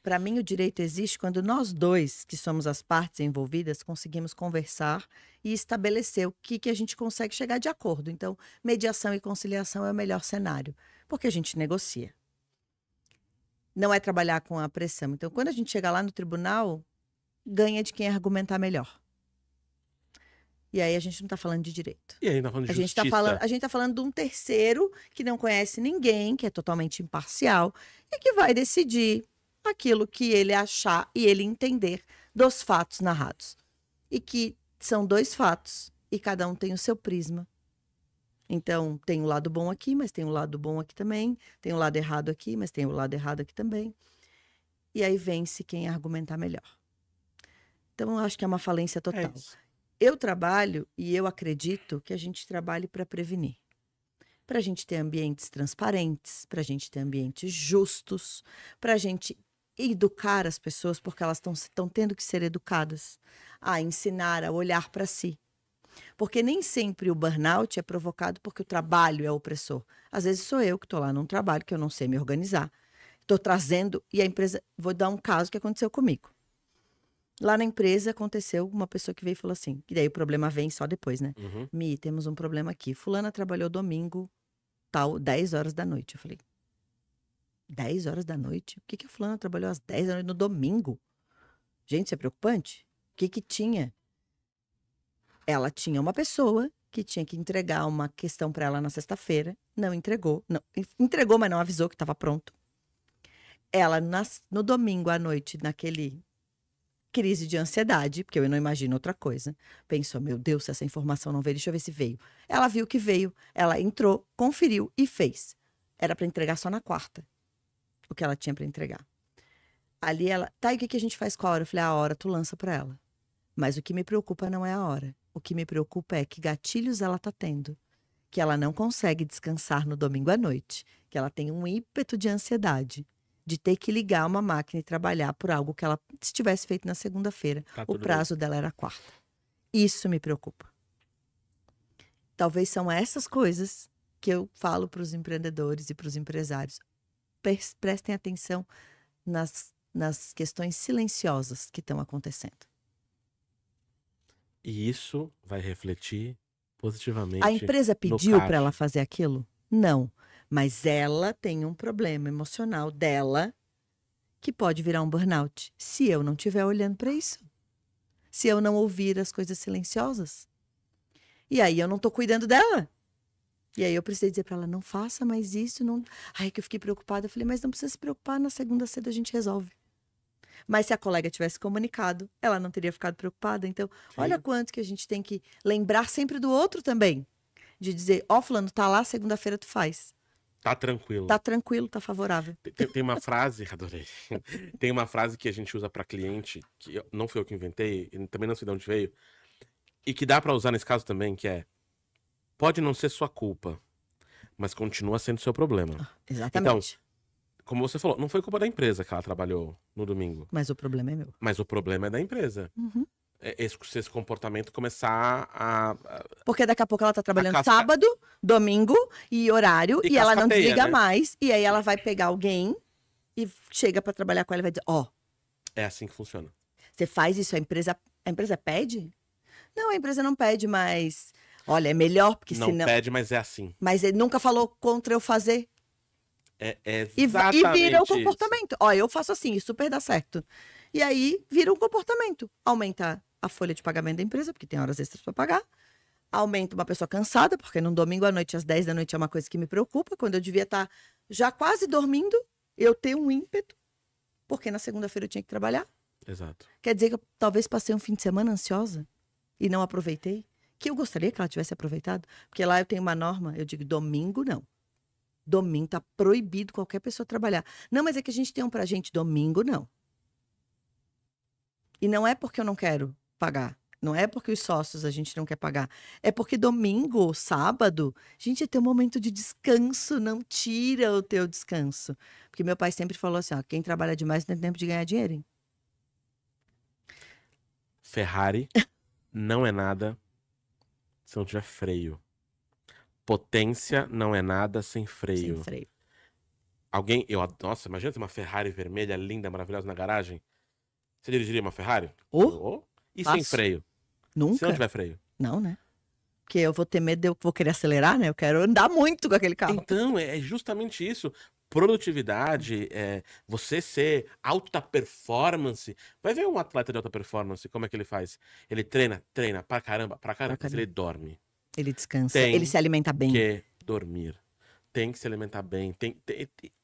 Para mim, o direito existe quando nós dois, que somos as partes envolvidas, conseguimos conversar e estabelecer o que a gente consegue chegar de acordo. Então, mediação e conciliação é o melhor cenário, porque a gente negocia. Não é trabalhar com a pressão. Então, quando a gente chega lá no tribunal, ganha de quem argumentar melhor. E aí a gente não está falando de direito. E aí, tá falando de A gente está falando de um terceiro que não conhece ninguém, que é totalmente imparcial e que vai decidir aquilo que ele achar e ele entender dos fatos narrados. E que são 2 fatos e cada um tem o seu prisma. Então, tem o lado bom aqui, mas tem o lado bom aqui também. Tem o lado errado aqui, mas tem o lado errado aqui também. E aí vence quem argumentar melhor. Então, eu acho que é uma falência total. Eu trabalho e eu acredito que a gente trabalhe para prevenir. Para a gente ter ambientes transparentes, para a gente ter ambientes justos, para a gente educar as pessoas, porque elas estão tendo que ser educadas, a ensinar, a olhar para si. Porque nem sempre o burnout é provocado porque o trabalho é opressor. Às vezes sou eu que estou lá num trabalho que eu não sei me organizar. Estou trazendo, e a empresa... Vou dar um caso que aconteceu comigo. Lá na empresa aconteceu uma pessoa que veio e falou assim, e daí o problema vem só depois, né? Mi, temos um problema aqui. Fulana trabalhou domingo, tal, 10 horas da noite. Eu falei, 10 horas da noite? O que a fulana trabalhou às 10 da noite no domingo? Gente, isso é preocupante? O que tinha? Ela tinha uma pessoa que tinha que entregar uma questão para ela na sexta-feira. Não entregou. Não, entregou, mas não avisou que estava pronto. Ela, no domingo à noite, naquele crise de ansiedade, porque eu não imagino outra coisa, pensou, meu Deus, se essa informação não veio, deixa eu ver se veio. Ela viu que veio, ela entrou, conferiu e fez. Era para entregar só na quarta, o que ela tinha para entregar. Ali ela, tá, e o que a gente faz com a hora? Eu falei, a hora tu lança para ela. Mas o que me preocupa não é a hora. O que me preocupa é que gatilhos ela tá tendo. Que ela não consegue descansar no domingo à noite. Que ela tem um ímpeto de ansiedade. De ter que ligar uma máquina e trabalhar por algo que ela, se tivesse feito na segunda-feira, o prazo dela era quarta. Isso me preocupa. Talvez são essas coisas que eu falo para os empreendedores e para os empresários. Prestem atenção nas questões silenciosas que estão acontecendo. E isso vai refletir positivamente. A empresa pediu para ela fazer aquilo? Não. Mas ela tem um problema emocional dela que pode virar um burnout. Se eu não estiver olhando para isso. Se eu não ouvir as coisas silenciosas. E aí eu não estou cuidando dela. E aí eu precisei dizer pra ela, não faça mais isso, não... Ai, que eu fiquei preocupada. Eu falei, mas não precisa se preocupar, na segunda cedo a gente resolve. Mas se a colega tivesse comunicado, ela não teria ficado preocupada. Então, olha Sim. quanto que a gente tem que lembrar sempre do outro também. De dizer, ó, fulano, tá lá, segunda-feira tu faz. Tá tranquilo. Tá tranquilo, tá favorável. Tem uma frase, adorei. Tem uma frase que a gente usa pra cliente, não foi eu que inventei, e também não sei de onde veio, e que dá pra usar nesse caso também, que é: pode não ser sua culpa, mas continua sendo seu problema. Exatamente. Como você falou, não foi culpa da empresa que ela trabalhou no domingo, Mas o problema é meu. mas o problema é da empresa. Uhum. Esse comportamento começar a Porque daqui a pouco ela tá trabalhando casca- sábado, domingo e horário, E e ela não cascateia, desliga né? mais. E aí ela vai pegar alguém e chega pra trabalhar com ela e vai dizer, ó, É assim que funciona. você faz isso, a empresa pede? Não, a empresa não pede, mas olha, é melhor, porque Não senão. pede, mas é assim. Mas ele nunca falou contra eu fazer. É E exatamente vira o isso. comportamento. Ó, eu faço assim, e super dá certo. E aí vira um comportamento. Aumenta a folha de pagamento da empresa, porque tem horas extras para pagar. Aumenta uma pessoa cansada, porque num domingo à noite, às 10 da noite, é uma coisa que me preocupa. Quando eu devia estar já quase dormindo, eu tenho um ímpeto, porque na segunda-feira eu tinha que trabalhar. Exato. Quer dizer que eu talvez passei um fim de semana ansiosa e não aproveitei. Que eu gostaria que ela tivesse aproveitado. Porque lá eu tenho uma norma, eu digo, domingo não. Domingo tá proibido qualquer pessoa trabalhar. Não, mas é que a gente tem um pra gente, domingo não. E não é porque eu não quero pagar. Não é porque os sócios a gente não quer pagar. É porque domingo, sábado, gente, tem um momento de descanso, não tira o teu descanso. Porque meu pai sempre falou assim, ó, quem trabalha demais não tem tempo de ganhar dinheiro, hein? Ferrari não é nada se não tiver freio. Potência não é nada sem freio. Sem freio. Nossa, imagina ter uma Ferrari vermelha, linda, maravilhosa na garagem. Você dirigiria uma Ferrari? Oh, E sem fácil. freio? Se Nunca? não tiver freio? Não, né? Porque eu vou ter medo, eu vou querer acelerar, né? Eu quero andar muito com aquele carro. Então, é justamente isso. Produtividade, você ser alta performance. Vai ver um atleta de alta performance, como é que ele faz? Ele treina pra caramba, mas ele dorme. Ele descansa, Tem ele se alimenta bem. Que dormir. Tem que se alimentar bem.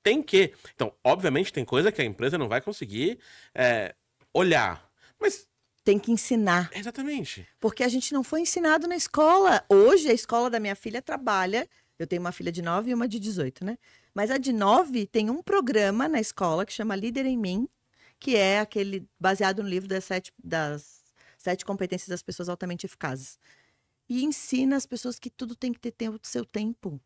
Tem que. Então, obviamente, tem coisa que a empresa não vai conseguir olhar. Mas, Tem que ensinar. exatamente. Porque a gente não foi ensinado na escola. Hoje, a escola da minha filha trabalha. Eu tenho uma filha de 9 e uma de 18, né? Mas a de 9 tem um programa na escola que chama Líder em Mim, que é aquele baseado no livro das 7 competências das pessoas altamente eficazes. E ensina as pessoas que tudo tem que ter tempo do seu tempo.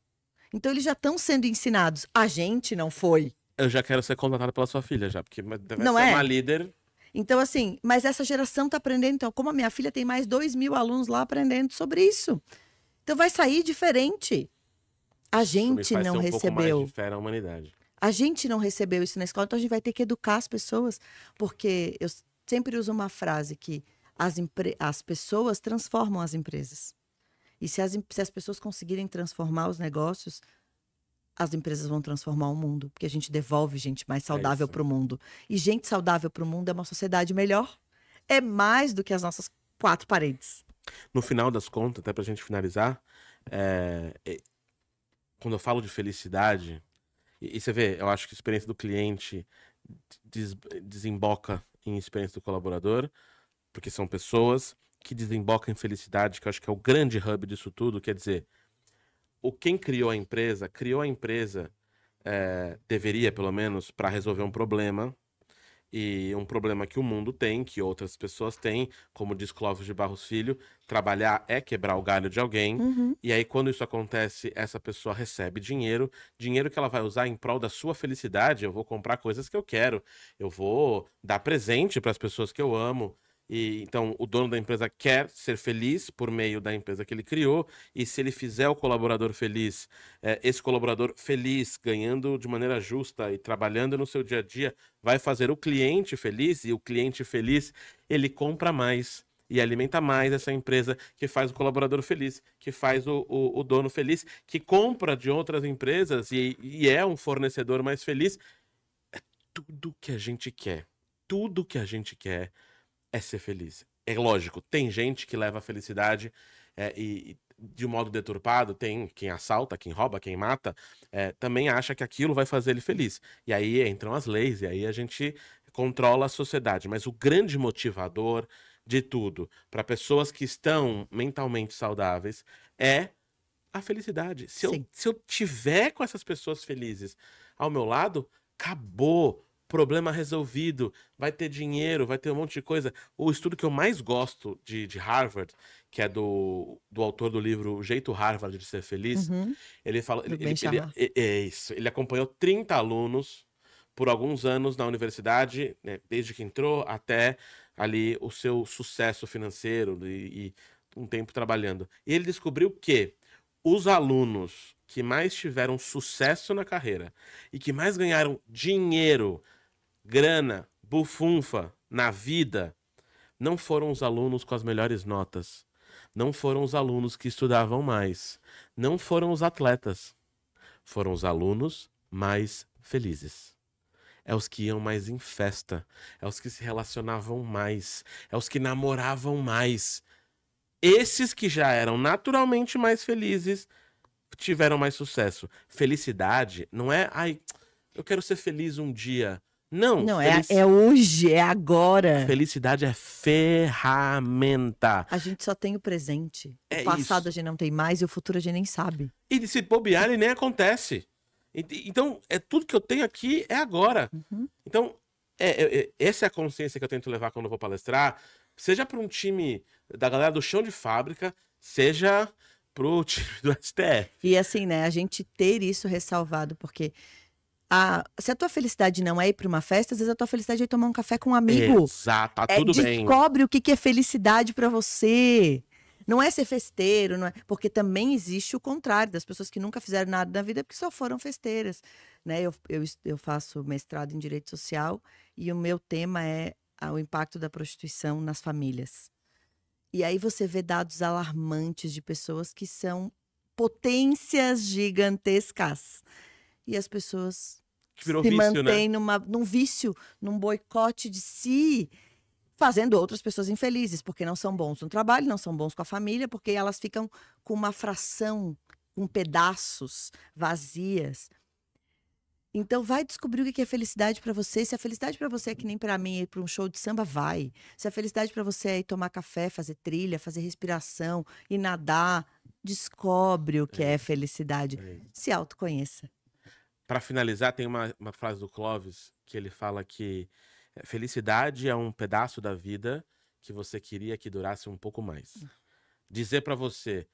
Então, eles já estão sendo ensinados. A gente não foi. Eu já quero ser contratado pela sua filha, já, porque deve Não ser é? uma líder. Então, assim, mas essa geração está aprendendo. Então, como a minha filha tem mais 2.000 alunos lá aprendendo sobre isso. Então, vai sair diferente. A Isso me gente faz não ter um pouco mais recebeu. de fé na humanidade. A gente não recebeu isso na escola, então a gente vai ter que educar as pessoas. Porque eu sempre uso uma frase que as pessoas transformam as empresas. E se as pessoas conseguirem transformar os negócios, as empresas vão transformar o mundo. Porque a gente devolve gente mais saudável isso. para o mundo. E gente saudável para o mundo é uma sociedade melhor. É mais do que as nossas 4 paredes. No final das contas, até pra gente finalizar, quando eu falo de felicidade, e você vê, eu acho que a experiência do cliente desemboca em experiência do colaborador, porque são pessoas que desembocam em felicidade, que eu acho que é o grande hub disso tudo. Quer dizer, quem criou a empresa, deveria, pelo menos, para resolver um problema, e um problema que o mundo tem, que outras pessoas têm, como diz Clóvis de Barros Filho, trabalhar é quebrar o galho de alguém. Uhum. E aí, quando isso acontece, essa pessoa recebe dinheiro que ela vai usar em prol da sua felicidade. Eu vou comprar coisas que eu quero, eu vou dar presente para as pessoas que eu amo. E então, o dono da empresa quer ser feliz por meio da empresa que ele criou, e se ele fizer o colaborador feliz, esse colaborador feliz, ganhando de maneira justa e trabalhando no seu dia a dia, vai fazer o cliente feliz, e o cliente feliz, ele compra mais e alimenta mais essa empresa, que faz o colaborador feliz, que faz o dono feliz, que compra de outras empresas e é um fornecedor mais feliz. É tudo que a gente quer. Tudo que a gente quer é ser feliz. É lógico, tem gente que leva a felicidade de um modo deturpado, tem quem assalta, quem rouba, quem mata, também acha que aquilo vai fazer ele feliz. E aí entram as leis, e aí a gente controla a sociedade. Mas o grande motivador de tudo, para pessoas que estão mentalmente saudáveis, é a felicidade. Se eu tiver com essas pessoas felizes ao meu lado, acabou. Problema resolvido, vai ter dinheiro, vai ter um monte de coisa. O estudo que eu mais gosto de Harvard, que é do autor do livro O Jeito Harvard de Ser Feliz, ele fala. Ele acompanhou 30 alunos por alguns anos na universidade, né, desde que entrou até ali o seu sucesso financeiro e um tempo trabalhando. E ele descobriu que os alunos que mais tiveram sucesso na carreira e que mais ganharam dinheiro, grana, bufunfa na vida, não foram os alunos com as melhores notas, não foram os alunos que estudavam mais, não foram os atletas, foram os alunos mais felizes. É os que iam mais em festa, é os que se relacionavam mais, é os que namoravam mais. Esses que já eram naturalmente mais felizes tiveram mais sucesso. Felicidade não é, eu quero ser feliz um dia. Não, é hoje, é agora. Felicidade é ferramenta. A gente só tem o presente. O passado a gente não tem mais e o futuro a gente nem sabe. E se bobear, ele nem acontece. Então, tudo que eu tenho aqui é agora. Então, essa é a consciência que eu tento levar quando eu vou palestrar, seja para um time da galera do chão de fábrica, seja pro time do STF. E assim, né, a gente ter isso ressalvado, porque se a tua felicidade não é ir para uma festa, às vezes a tua felicidade é ir tomar um café com um amigo. Exato, tá tudo bem. Descobre o que é felicidade para você. Não é ser festeiro, não é... porque também existe o contrário, das pessoas que nunca fizeram nada na vida porque só foram festeiras. Né? Eu faço mestrado em Direito Social e o meu tema é o impacto da prostituição nas famílias. E aí você vê dados alarmantes de pessoas que são potências gigantescas. E as pessoas que virou se vício, mantêm, né? num vício, num boicote de si, fazendo outras pessoas infelizes, porque não são bons no trabalho, não são bons com a família, porque elas ficam com uma fração, com pedaços vazias. Então vai descobrir o que é felicidade para você. Se a felicidade para você é que nem para mim ir para um show de samba, vai. Se a felicidade para você é ir tomar café, fazer trilha, fazer respiração e nadar, descobre o que é felicidade. Se autoconheça. Para finalizar, tem uma frase do Clóvis que ele fala que felicidade é um pedaço da vida que você queria que durasse um pouco mais. Dizer para você,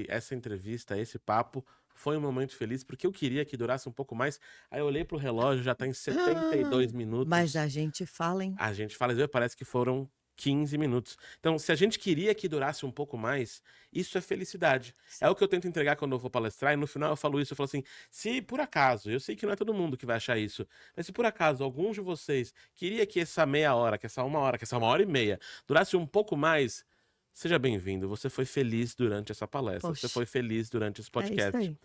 essa entrevista, esse papo foi um momento feliz porque eu queria que durasse um pouco mais. Aí eu olhei pro relógio, já tá em 72 minutos. Mas a gente fala, hein? A gente fala, parece que foram 15 minutos. Então, se a gente queria que durasse um pouco mais, isso é felicidade. É o que eu tento entregar quando eu vou palestrar, e no final eu falo assim, se por acaso, eu sei que não é todo mundo que vai achar isso, mas se por acaso alguns de vocês queria que essa meia hora, que essa uma hora, que essa 1h30 durasse um pouco mais, seja bem-vindo. Você foi feliz durante essa palestra, você foi feliz durante esse podcast. É isso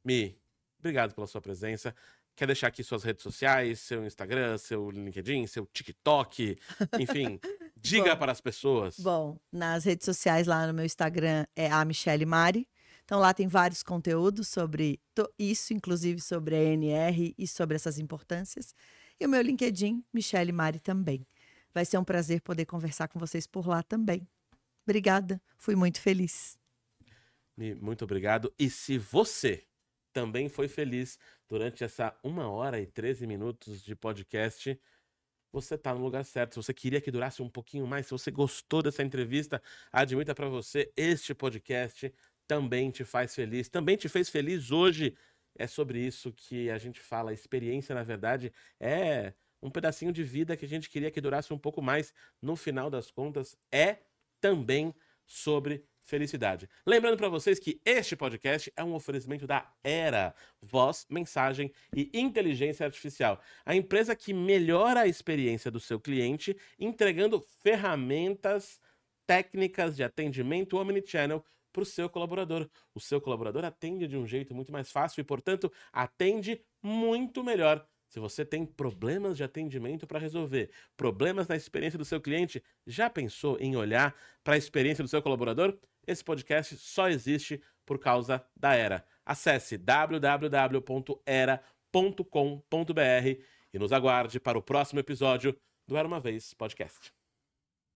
aí. Obrigado pela sua presença. Quer deixar aqui suas redes sociais, seu Instagram, seu LinkedIn, seu TikTok, enfim, diga para as pessoas. Bom, nas redes sociais lá no meu Instagram é a Michele Mari. Então lá tem vários conteúdos sobre isso, inclusive sobre a ANR e sobre essas importâncias. E o meu LinkedIn, Michele Mari também. Vai ser um prazer poder conversar com vocês por lá também. Obrigada, fui muito feliz. Muito obrigado. E se você também foi feliz durante essa 1h13 de podcast, você está no lugar certo. Se você queria que durasse um pouquinho mais, se você gostou dessa entrevista, admita para você, este podcast também te faz feliz, também te fez feliz hoje. É sobre isso que a gente fala. A experiência, na verdade, é um pedacinho de vida que a gente queria que durasse um pouco mais. No final das contas, é também sobre felicidade. Lembrando para vocês que este podcast é um oferecimento da Era, voz, mensagem e inteligência artificial. A empresa que melhora a experiência do seu cliente, entregando ferramentas técnicas de atendimento omnichannel para o seu colaborador. O seu colaborador atende de um jeito muito mais fácil e, portanto, atende muito melhor. Se você tem problemas de atendimento para resolver, problemas na experiência do seu cliente, já pensou em olhar para a experiência do seu colaborador? Esse podcast só existe por causa da Era. Acesse www.era.com.br e nos aguarde para o próximo episódio do Era Uma Vez Podcast.